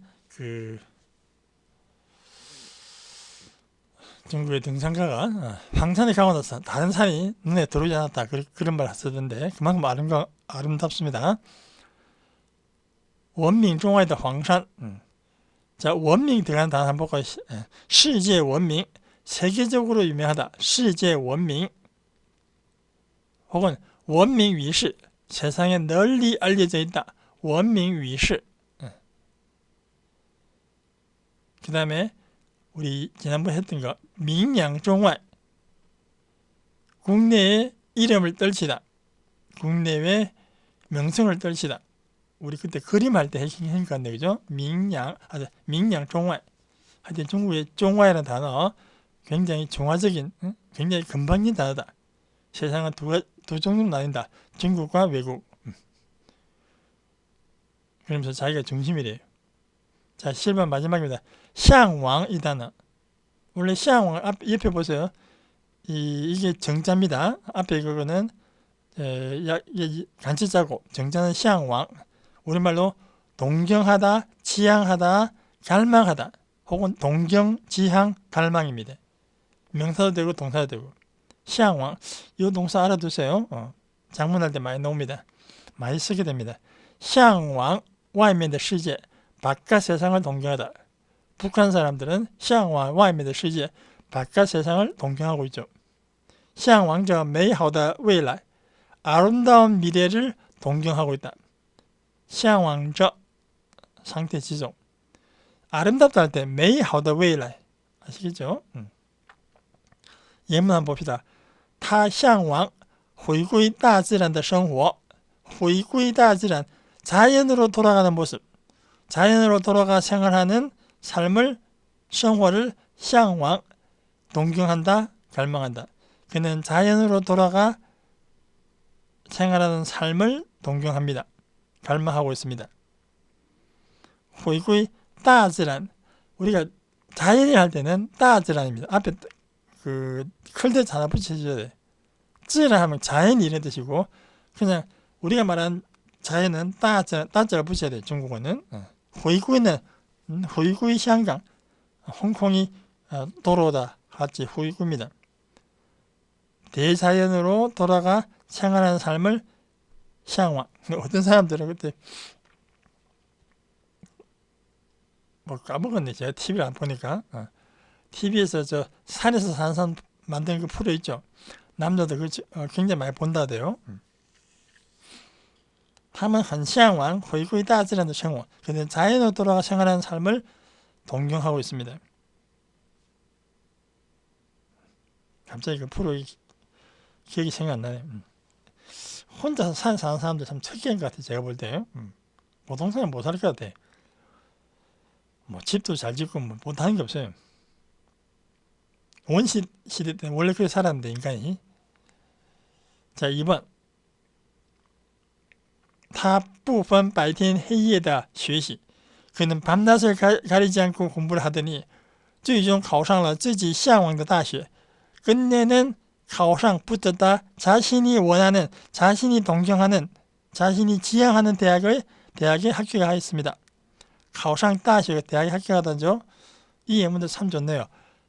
중국의 등산가가 황산에 가고 나서 다른 산이 눈에 들어오지 않았다 그런 말을 쓰던데 그만큼 아름답습니다. 원민 중화의 황산. 자, 원민 들어가는 단어 한번 볼까요?世界 원민. 세계적으로 유명하다. 世界 원민. 혹은 원민 위시. 세상에 널리 알려져 있다. 원민 위시. 그 다음에 우리 지난번에 했던 거 민양종활. 국내의 이름을 떨치다. 국내외 명성을 떨치다. 우리 그때 그림할 때 했던 건데 그죠? 민양종활. 하여튼 중국의 종활이라는 단어 굉장히 종화적인, 굉장히 금방진 단어다. 세상은 두 종류로 나뉜다. 중국과 외국. 그러면서 자기가 중심이래요. 자, 7번 마지막입니다. 向往 이 단어. 원래 向往 옆에 보세요. 이게 정자입니다. 앞에 그거는 간치자고 정자는 向往. 우리말로 동경하다, 지향하다, 갈망하다. 혹은 동경, 지향, 갈망입니다. 명사도 되고 동사도 되고. 向往 이 동사 알아두세요. 작문할 때 많이 나옵니다. 많이 쓰게 됩니다. 向往外面的世界 바깥 세상을 동경하다. 북한 사람들은 向往外面的世界 바깥 세상을 동경하고 있죠. 向往着美好的未来 아름다운 미래를 동경하고 있다. 向往着 상태 지속. 아름답다 할 때 美好的未来 아시겠죠? 예문 한번 봅시다. 他向往回归大自然的生活. 回归大自然 자연으로 돌아가는 모습. 자연으로 돌아가 생활하는 삶을, 생활을 向往 동경한다, 갈망한다. 그는 자연으로 돌아가 생활하는 삶을 동경합니다. 갈망하고 있습니다. 回归大自然 우리가 자연이 할 때는 大自然입니다. 앞에 클대 하나 붙여줘야 돼. 自然하면 자연이 이런 뜻이고 그냥 우리가 말하는 자연은 大自然 따자를 붙여야 돼. 중국어는 回归는 回归 香港 홍콩이 돌아오다 같이 回归입니다. 대자연으로 돌아가 생활하는 삶을 向往 어떤 사람들은 그때 뭐 까먹었네. 제가 TV를 안 보니까. TV에서 저 산에서 사는 사람 만드는 그 프로 있죠. 남자들 굉장히 많이 본다대요. 他们很向往回归大自然的生活. 그는 자연으로 돌아가 생활하는 삶을 동경하고 있습니다. 갑자기 그 프로 기억이 생각 안 나네. 혼자서 사는 사람들 참 특이한 것 같아. 제가 볼 때. 보통 사람 못 살 것 같아. 뭐 집도 잘 짓고 뭐 못하는 게 없어요. 원시시대 때 원래 그렇게 살았는데 인간이. 자, 2번 他不分白天黑夜的学习 그는 밤낮을 가리지 않고 공부를 하더니 最终考上了自己向往的大学 끝내는 考上 붙었다 자신이 원하는 자신이 동경하는 자신이 지향하는 대학에 합격하였습니다. 考上大学 대학에 합격하다죠. 이 예문도 참 좋네요.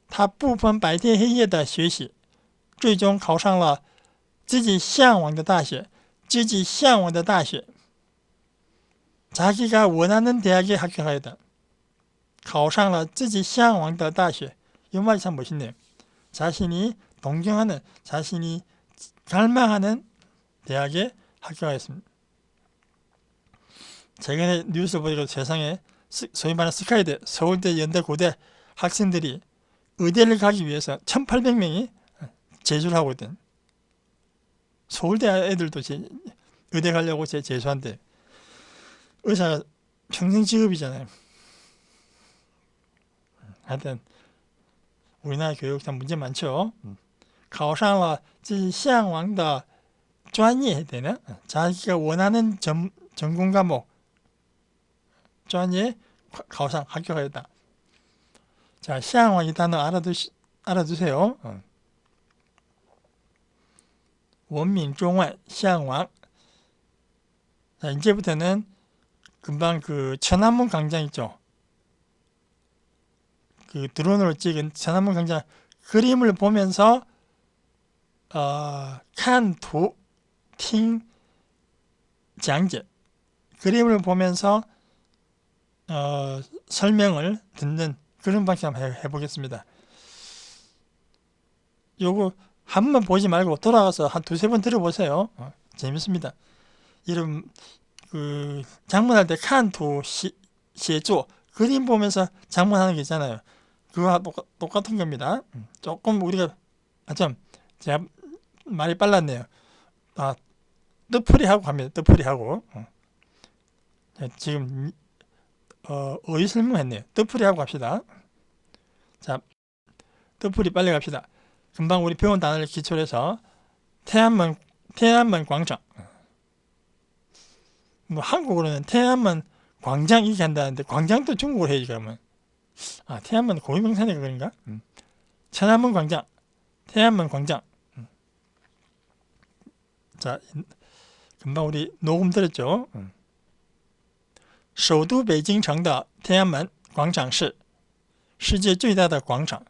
他不分白天黑夜的学习，最终考上了自己向往的大学。自己向往的大学 자기가 원하는 대학에 합격하였다. 考上了自己向往的大学. 이 말이 참 멋있네요. 자신이 동경하는, 자신이 갈망하는 대학에 합격하였습니다. 최근에 뉴스 보니까 세상에 소위 말하는 스카이대, 서울대, 연대, 고대 학생들이 의대를 가기 위해서 1800명이 재수를 하고 있던, 서울대 애들도 의대 가려고 재수한대. 의사가 평생 직업이잖아요. 하여튼 우리나라 교육 참 문제 많죠. 考上了自己向往的专业 되나? 자기가 원하는 전공 과목 专业 考上 합격하였다. 자, 向往이 단어 알아두세요. 文明中外向往. 자, 이제부터는 금방 그 천안문 광장 있죠. 그 드론으로 찍은 천안문 광장 그림을 보면서 칸图 听 讲解 그림을 보면서 설명을 듣는 그런 방식 한번 해보겠습니다. 요거 한 번만 보지 말고 돌아가서 한 두세 번 들어보세요. 재밌습니다. 이런 그 장문할 때 칸图 写作 그림 보면서 장문하는 게 있잖아요. 그거와 똑같은 겁니다. 조금 우리가 좀 제가 말이 빨랐네요. 뜻풀이하고 갑니다. 뜻풀이하고 지금 어휘 설명했네요. 뜻풀이하고 갑시다. 자, 뜻풀이 빨리 갑시다. 금방 우리 배운 단어를 기초로 해서 태안문 광장. 뭐 한국어로는 태안문 광장 이렇게 한다는데 광장도 중국어로 해야지 그러면. 태안문 고유명사니까 그런가? 천안문 광장, 태안문 광장. 자, 금방 우리 녹음 들었죠? 首都北京城的天安门广场是世界最大的广场.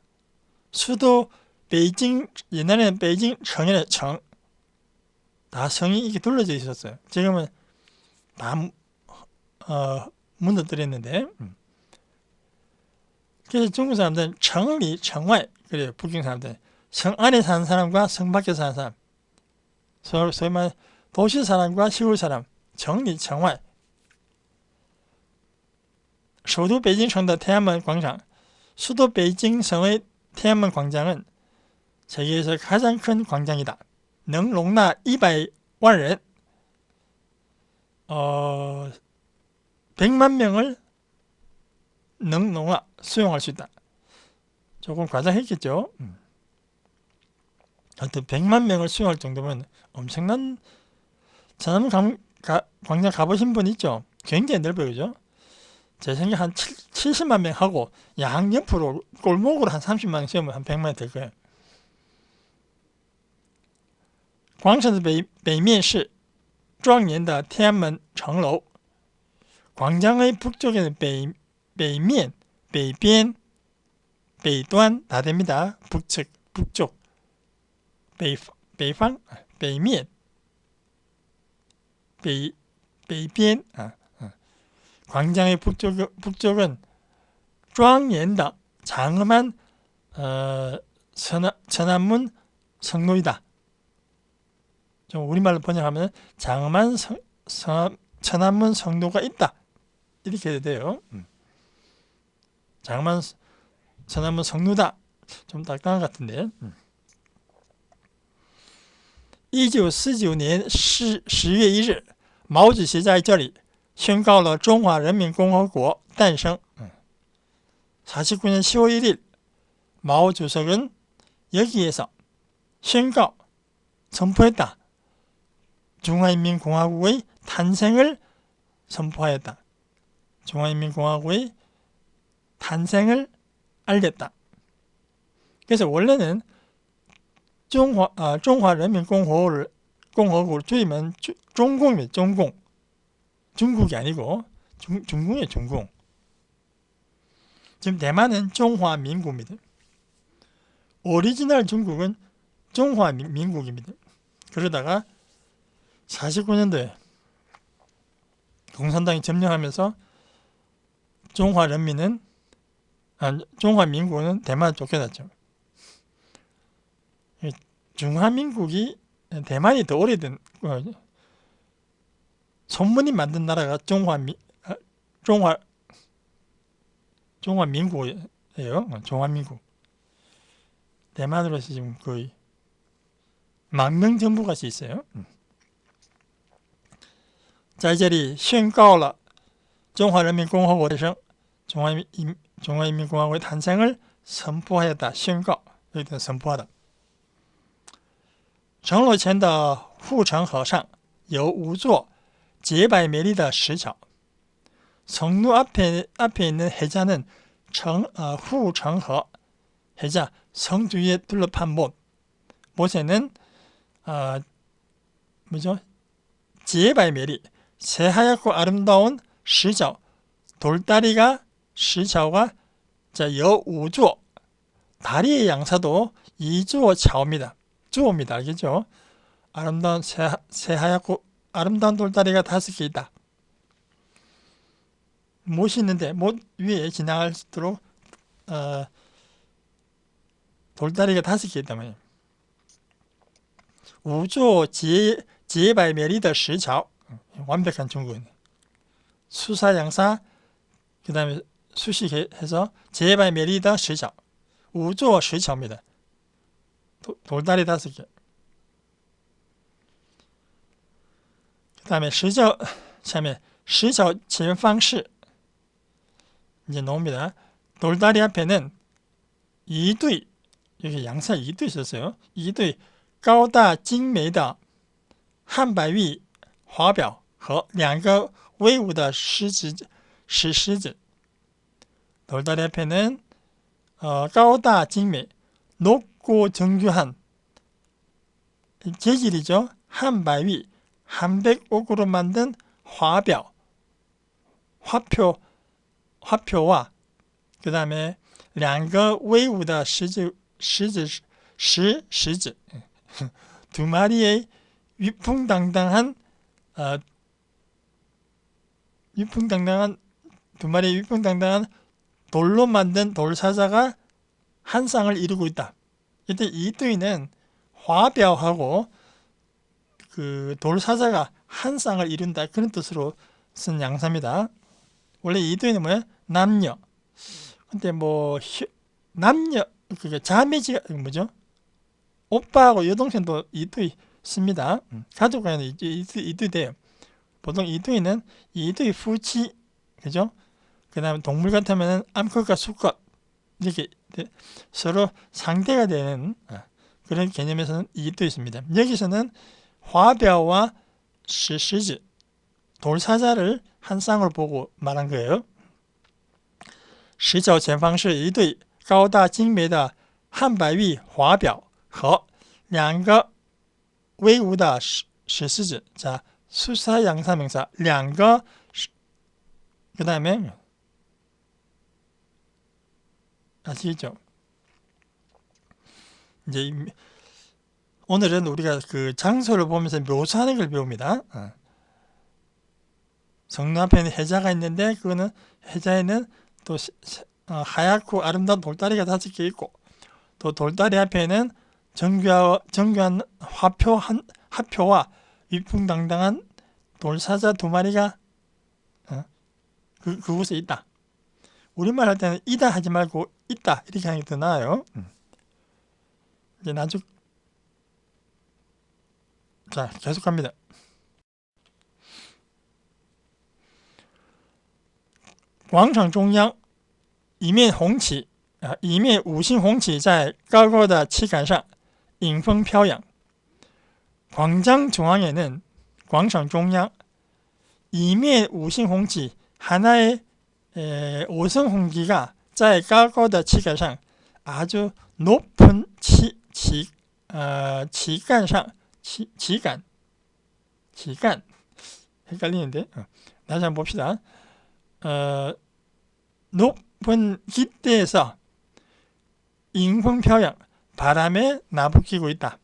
수도 베이징, 옛날에는 베이징城이라는 城, 다 성이 이렇게 둘러져 있었어요. 지금은 다 무너뜨렸는데. 그래서 중국 사람들은城里,城外, 그래요. 북경 사람들은 성 안에 사는 사람과 성 밖에 사는 사람, 소위 말하는 도시 사람과 시골 사람, 城里, 城外. 首都北京城的天安门广场, 수도 베이징성의天安门 광장은 세계에서 가장 큰 광장이다. 能容纳100万人, 100만 명을 수용할 수 있다. 조금 과장했겠죠. 하여튼 100만 명을 수용할 정도면 엄청난. 천안문 광장 가보신 분 있죠? 굉장히 넓어요, 그죠? 제 생각 한 70만 명 하고 양옆으로 골목으로 한 30만 명 세우면 한 100만 명 될 거예요. 广场的北面是庄严的天安门城楼. 광장의 북쪽에는北面, 北边, 北端 다 됩니다. 북쪽,北方, 北面, 北边. 광장의 북쪽은 庄严的 장엄한 천안문 성로이다. 좀 우리말로 번역하면 장엄한 천안문 성로가 있다. 이렇게 해야 돼요. 장엄한 천안문 성로다. 좀 딱딱한 것 같은데. 1949年10月1日，毛主席在这里宣告了中华人民共和国诞生. 49년 10월 1일 마오 주석은 여기에서宣告, 선포했다. 중화인민공화국의 탄생을 선포하였다. 중화인민공화국의 탄생을 알렸다. 그래서 원래는 중화인민공화국을 공화국을 줄이면 중공입니다. 중공. 중국이 아니고 중공이에요. 중공. 지금 대만은 중화민국입니다. 오리지널 중국은 중화민국입니다. 그러다가 49년도에 공산당이 점령하면서 중화민국은 대만을 쫓겨났죠. 중화민국이 대만이 더 오래된 손문이 만든 나라가 중화민국이에요. 중화민국. 대만으로서 지금 거의 망명정부같이 있어요.在这里宣告了中华人民共和国的生中华人民共和国탄생을 선포하였다. 宣告 여기다 선포하다. 城楼前的护城河上有5座洁白美丽的石桥. 성루 앞에 있는 해자는護城河, 해자, 성 주위에 둘러판 못. 못에는洁白美丽, 새하얗고 아름다운石桥, 돌다리가石桥가 여 5座, 다리의 양사도 2座桥입니다. 주어입니다. 알겠죠? 아름다운 새하얗고 아름다운 돌다리가 5개 있다. 못이 있는데 못 위에 지나갈 수 있도록 돌다리가 5개 있단 말이에요. 5座洁白美丽的石桥, 완벽한 중국어네. 수사양사 그 다음에 수식해서 洁白美丽的石桥, 5座石桥입니다. 돌다리 5개. 그 다음에 石桥,下面 石桥前方是 이제 나옵니다. 돌다리 앞에는 2对, 여기 양사 2对 썼어요. 2对 高大精美的汉白玉华表和2个威武的石狮子. 돌다리 앞에는 高大精美, 높고 정교한 재질이죠. 한바위, 한백옥으로 만든 화表, 화표와 그 다음에 2个威武的狮子, 2 마리의 위풍당당한 2 마리의 위풍당당한 돌로 만든 돌사자가 한 쌍을 이루고 있다. 이때 이두이는 화表하고 그 돌사자가 한 쌍을 이룬다, 그런 뜻으로 쓴 양사입니다. 원래 이두이는 뭐야? 남녀. 근데 뭐 남녀 그게 자매지가 뭐죠? 오빠하고 여동생도 이두이 씁니다. 가족 간에는 이두이 돼요. 보통 이두이는 이두이夫妻, 그죠? 그 다음에 동물 같으면 암컷과 수컷 이렇게 서로 상대가 되는 그런 개념에서는 이두이 있습니다. 여기서는 화뼈와 시시즈, 돌사자를 한 쌍으로 보고 말한 거예요. 石桥前方是一对高大精美的汉白玉华表和2个威武的石狮子. 자, 수사 양사명사 2个, 그 다음에 아시겠죠? 이제 오늘은 우리가 그 장소를 보면서 묘사하는 걸 배웁니다. 성루 앞에는 해자가 있는데 그거는 해자에는 또 하얗고 아름다운 돌다리가 5개 있고, 또 돌다리 앞에는 정교한 화표와 위풍당당한 돌사자 2 마리가 그곳에 있다. 우리말 할 때는 이다 하지 말고 있다 이렇게 하는 게 더 나아요. 이제 나중 자 계속합니다.广场中央一面红旗一面5星红旗在高高的旗杆上迎风飘扬. 광장 중앙에는 광장 중앙一面5星红旗 하나의 5성 홍기가 在高高的旗杆上 아주 높은旗杆上旗杆 시간 헷갈리는데 다시 한번 봅시다. 높은 기대에서 잉펑평양 바람에 나부끼고 있다.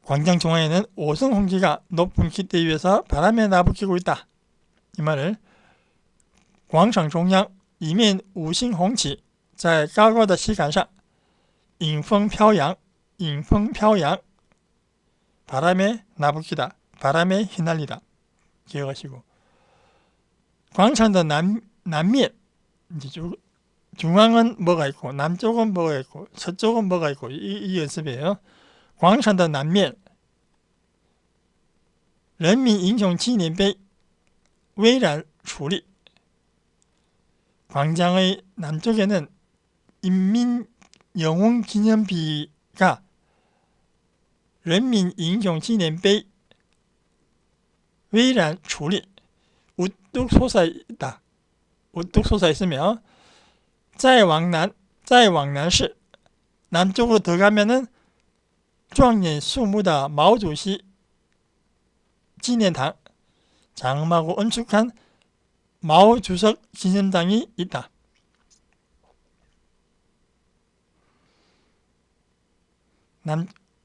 광장 중앙에는 오성 홍기가 높은 기대 위에서 바람에 나부끼고 있다. 이 말을 广场中央一面五星红旗在高高的旗杆上迎风飘扬 바람에 나부끼다 바람에 휘날리다 기억하시고 광장의 남면 이제 중앙은 뭐가 있고 남쪽은 뭐가 있고 서쪽은 뭐가 있고 이 연습이에요. 광장의 남면 人民英雄纪念碑巍然矗立 광장의 남쪽에는 인민영웅기념비가 人民英雄纪念碑巍然矗立 우뚝 솟아있다. 우뚝 솟아있으며 再往南是 남쪽으로 더 가면은 庄严肃穆的毛主席纪念堂 장엄하고 은축한 마오 주석 기념당이 있다.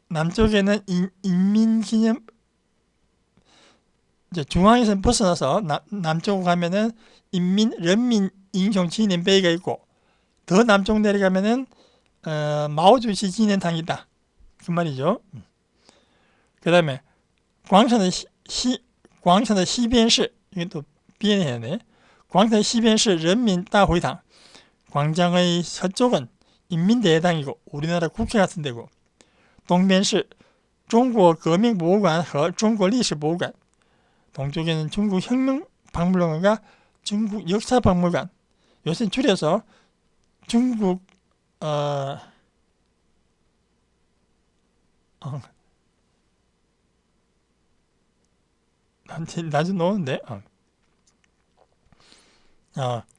남쪽에는 인민기념 이제 중앙에서 벗어나서 남쪽으로 가면은人民英雄纪念碑가 있고 더 남쪽 내려가면은 마오주시 기념당이 있다. 그 말이죠. 그 다음에 광천의 시변시 이게 또 비행해야 돼. 광천의 시변시人民大会堂 광장의 서쪽은 인민대회당이고 우리나라 국회 같은 데고 동변시 中国革命博物馆和中国历史博物馆 동쪽에는 중국 혁명박물관과 중국 역사박물관 요새 줄여서 중국 나중에 놓는데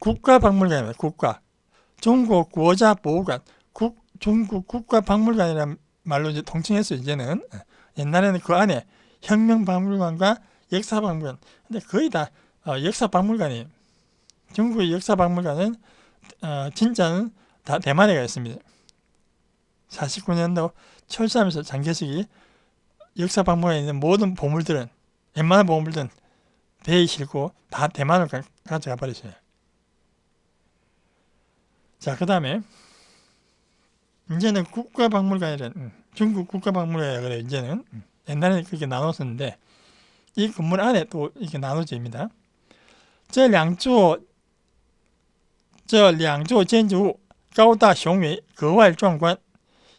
국가박물관입니다. 국가 중국 국가보호관 중국 국가박물관이라는 말로 이제 통칭했어요. 이제는 옛날에는 그 안에 혁명박물관과 역사박물관 근데 거의 다 역사박물관이에요. 중국의 역사박물관은 진짜는 다 대만에 가 있습니다. 49년도 철수하면서 장개석이 역사박물관에 있는 모든 보물들은 웬만한 보물들은 배에 싣고 다 대만을 가져가 버리셔요. 자, 그 다음에 이제는 국가박물관이란 중국 국가박물관이라 그래요. 이제는 옛날에는 그렇게 나눴었는데 이 건물 안에 또 이렇게 나눠져 있습니다. 这两座建筑物高大雄伟格外壮观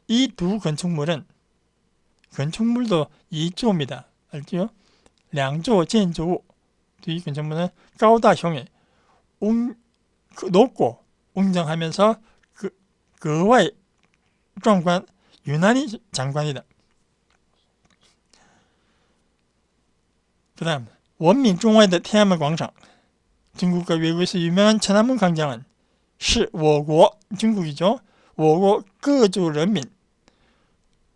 이 두 건축물은 건축물도 2조입니다. 알죠? 两座建筑物 이 건축물은 高大雄伟 높고 웅장하면서格外壮观 유난히 장관이다. 그 다음 闻名中外的天安门广场 중국과 외국에서 유명한 천안문 광장은 是我国 중국이죠. 我国各族人民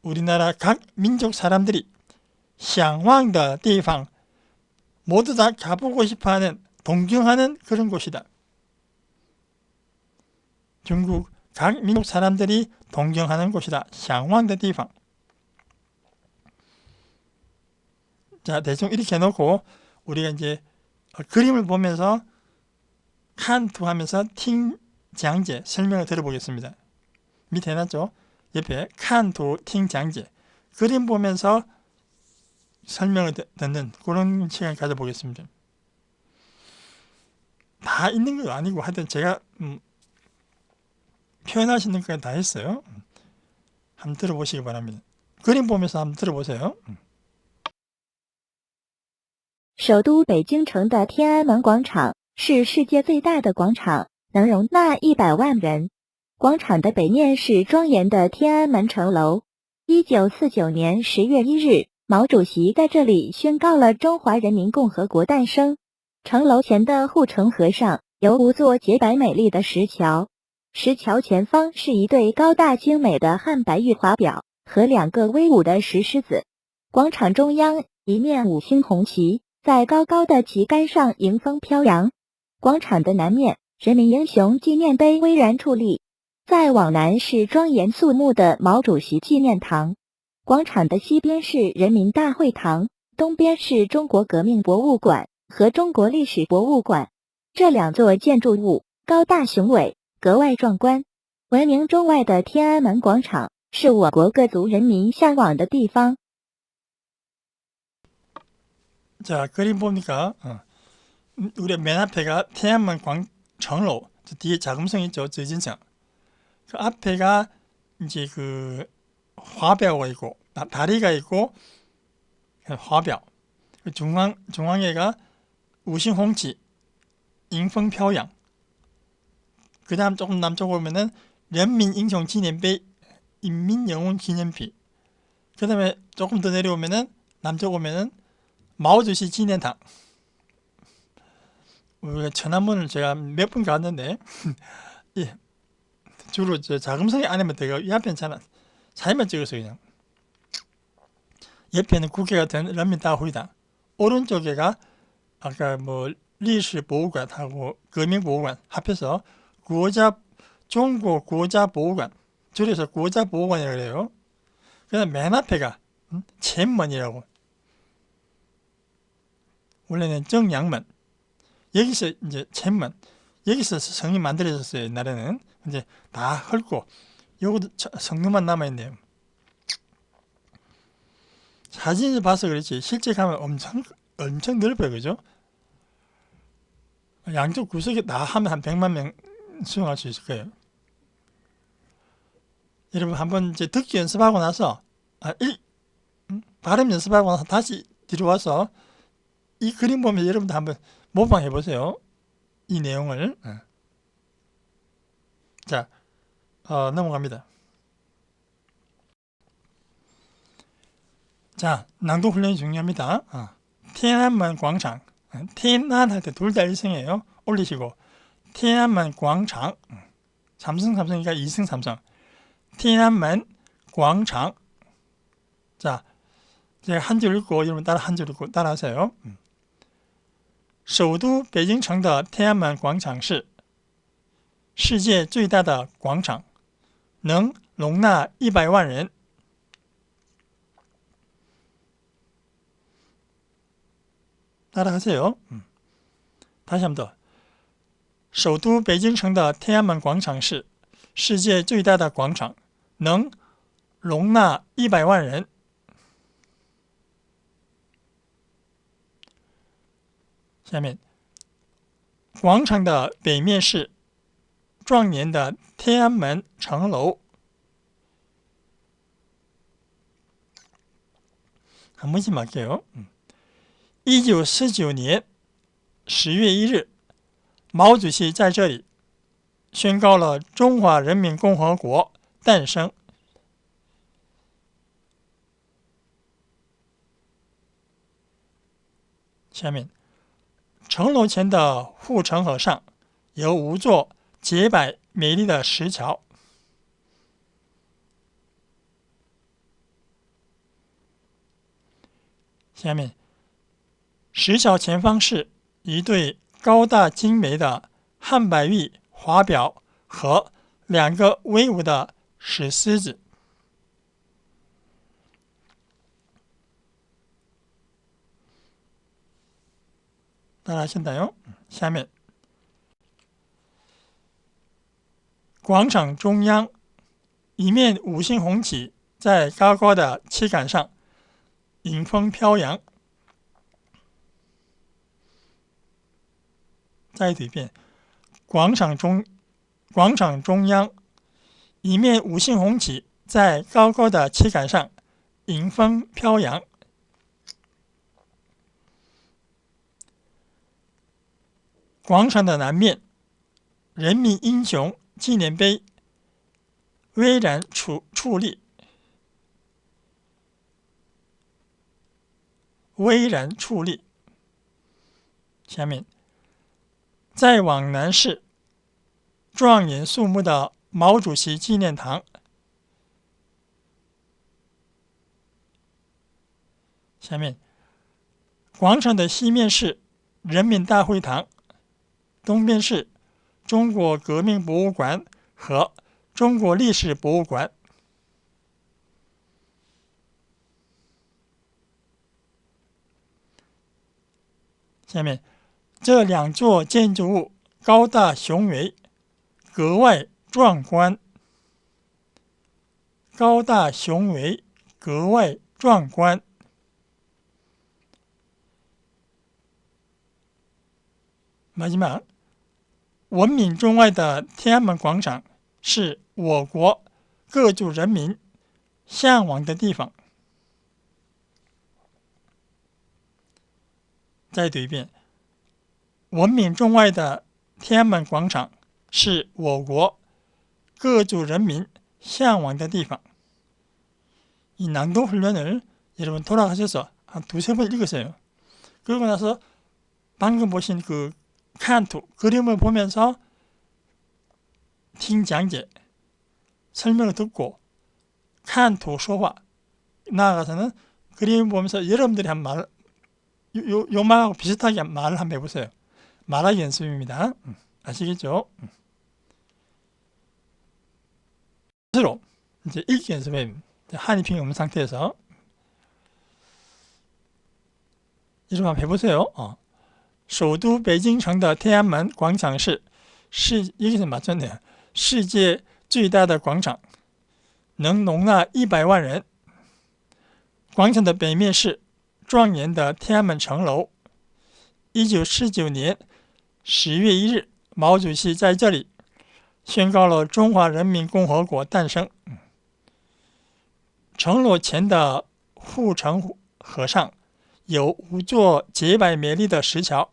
우리나라 각 민족 사람들이 向往的地方 모두 다 가보고 싶어하는 동경하는 그런 곳이다. 중국 각 민족 사람들이 동경하는 곳이다. 向往的地方 자, 대충 이렇게 해놓고 우리가 이제 그림을 보면서 칸투 하면서 팅장제 설명을 들어보겠습니다. 밑에 해놨죠? 옆에 칸투 팅장제 그림 보면서 설명을 듣는 그런 시간 가져보겠습니다. 다 있는 건 아니고 하여튼 제가 표현할 수 있는 건 다 했어요. 한번 들어보시기 바랍니다. 그림 보면서 한번 들어보세요. 首都北京城的天安门广场是世界最大的广场，能容纳100万人。广场的北面是庄严的天安门城楼。1949年10月1日，毛主席在这里宣告了中华人民共和国诞生。城楼前的护城河上有5座洁白美丽的石桥，石桥前方是一对高大精美的汉白玉华表和2个威武的石狮子。广场中央一面5星红旗在高高的旗杆上迎风飘扬。广场的南面，人民英雄纪念碑巍然矗立，再往南是庄严肃穆的毛主席纪念堂。广场的西边是人民大会堂，东边是中国革命博物馆和中国历史博物馆。这2座建筑物高大雄伟，格外壮观。闻名中外的天安门广场是我国各族人民向往的地方。 자, 그림 보니까 우리 맨 앞에가天安门 정로, 뒤에 자금성 있죠, 저진성. 그 앞에가 이제 그 화벽이 있고 다리가 있고 화벽. 중앙에가 우신홍치,迎风飘扬. 그 다음 조금 남쪽으로 오면은人民英雄纪念碑, 인민영웅기념비. 그 다음에 조금 더 내려오면은 남쪽 오면은 마오주시纪念堂. 우리가 천안문을 제가 몇 번 갔는데 예, 주로 저 자금성이 안에만 들어가고 이 앞에는 사진만 찍었어요. 그냥. 옆에는 국회가 된人民大会堂, 오른쪽에가 아까 뭐历史博物馆하고革命博物馆 합해서 중국国家博物馆, 줄여서国家博物馆이라고 그래요. 그다음 맨 앞에가前门이라고. 원래는 정양문. 여기서 이제前문. 여기서 성이 만들어졌어요. 옛날에는. 이제 다 헐고 요것도 성nú만 남아 있네요. 사진을 봐서 그렇지 실제 가면 엄청 넓어요. 그죠? 양쪽 구석에 다 하면 한 100만 명 수용할 수 있을 거예요. 여러분 한번 이제 듣기 연습하고 나서 발음 연습하고 나서 다시 뒤로 와서 이 그림 보면 여러분도 한번 모방해 보세요. 이 내용을. 자, 넘어갑니다. 자, 낭독 훈련이 중요합니다.天安门 광장.天安할 때 둘 다 1승이에요. 올리시고天安门 광장. 삼성이니까 2승 삼성. 天安门 광장. 자, 제가 한 줄 읽고 여러분 한 줄 읽고 따라하세요. 首都北京城的天安门广场是世界最大的广场，能容纳100万人。 따라하세요. 다시 한 번 더. 首都北京城的天安门广场是世界最大的广场，能容纳100万人。 下面，广场的北面是庄严的天安门城楼。 한 번씩 말게요. 1949年10月1日，毛主席在这里宣告了中华人民共和国诞生。 下面，城楼前的护城河上有5座洁白美丽的石桥。 下面，石桥前方是一对高大精美的汉白玉华表和2个威武的石狮子。 따라하신다요? 下面，广场中央一面5星红旗在高高的旗杆上迎风飘扬。 再读一遍，广场中央一面5星红旗在高高的旗杆上迎风飘扬。 广场的南面，人民英雄纪念碑巍然矗立。 巍然矗立。 下面，再往南是庄严肃穆的毛主席纪念堂。下面广场的西面是人民大会堂，东边是中国革命博物馆和中国历史博物馆。下面这两座建筑物高大雄伟，格外壮观。高大雄伟，格外壮观。마지막闻名中外的天安门广场是我国各族人民向往的地方。再读一遍，闻名中外的天安门广场是我国各族人民向往的地方。이 낭독 훈련을 여러분 돌아가셔서 한 두세 번 읽으세요. 그러고 나서 방금 보신 그 칸투 그림을 보면서 팅장제 설명을 듣고 칸투 소화 나아가서는 그림을 보면서 여러분들이 한 말 요 말하고 비슷하게 말을 한번 해보세요. 말하기 연습입니다. 아시겠죠? 스스로 이제 읽기 연습해. 한이핑 없는 상태에서 여러분 한번 해보세요. 首都北京城的天安门广场是여기서 맞췄네요. 世界最大的广场，能容纳100万人。广场的北面是庄严的天安门城楼。1949年10月1日，毛主席在这里宣告了中华人民共和国诞生。城楼前的护城河上有5座洁白美丽的石桥，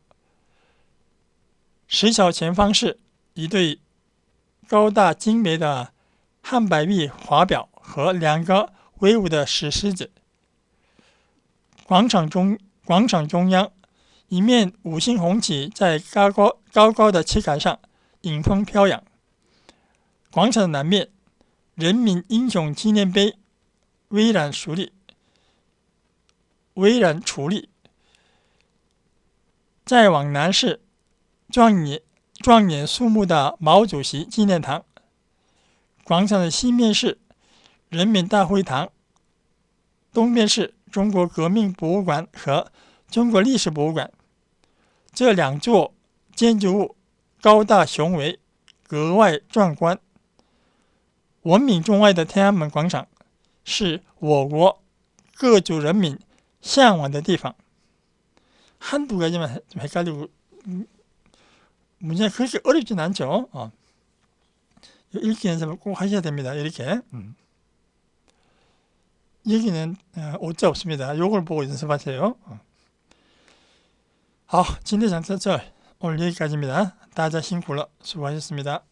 石桥前方是一对高大精美的汉白玉华表和2个威武的石狮子。广场中央一面5星红旗在高高的旗杆上迎风飘扬。广场的南面，人民英雄纪念碑巍然矗立。再往南是庄严肃穆的毛主席纪念堂。广场的西面是人民大会堂，东边是中国革命博物馆和中国历史博物馆。这两座建筑物高大雄伟，格外壮观。闻名中外的天安门广场是我国各族人民向往的地方。한두 가지만 좀 헷갈리고 문제가 그렇게 어렵진 않죠. 읽기 연습을 꼭 하셔야 됩니다. 이렇게. 여기는 오자 없습니다. 요걸 보고 연습하세요. 好，今天讲到这，오늘 여기까지입니다. 大家辛苦了，수고하셨습니다.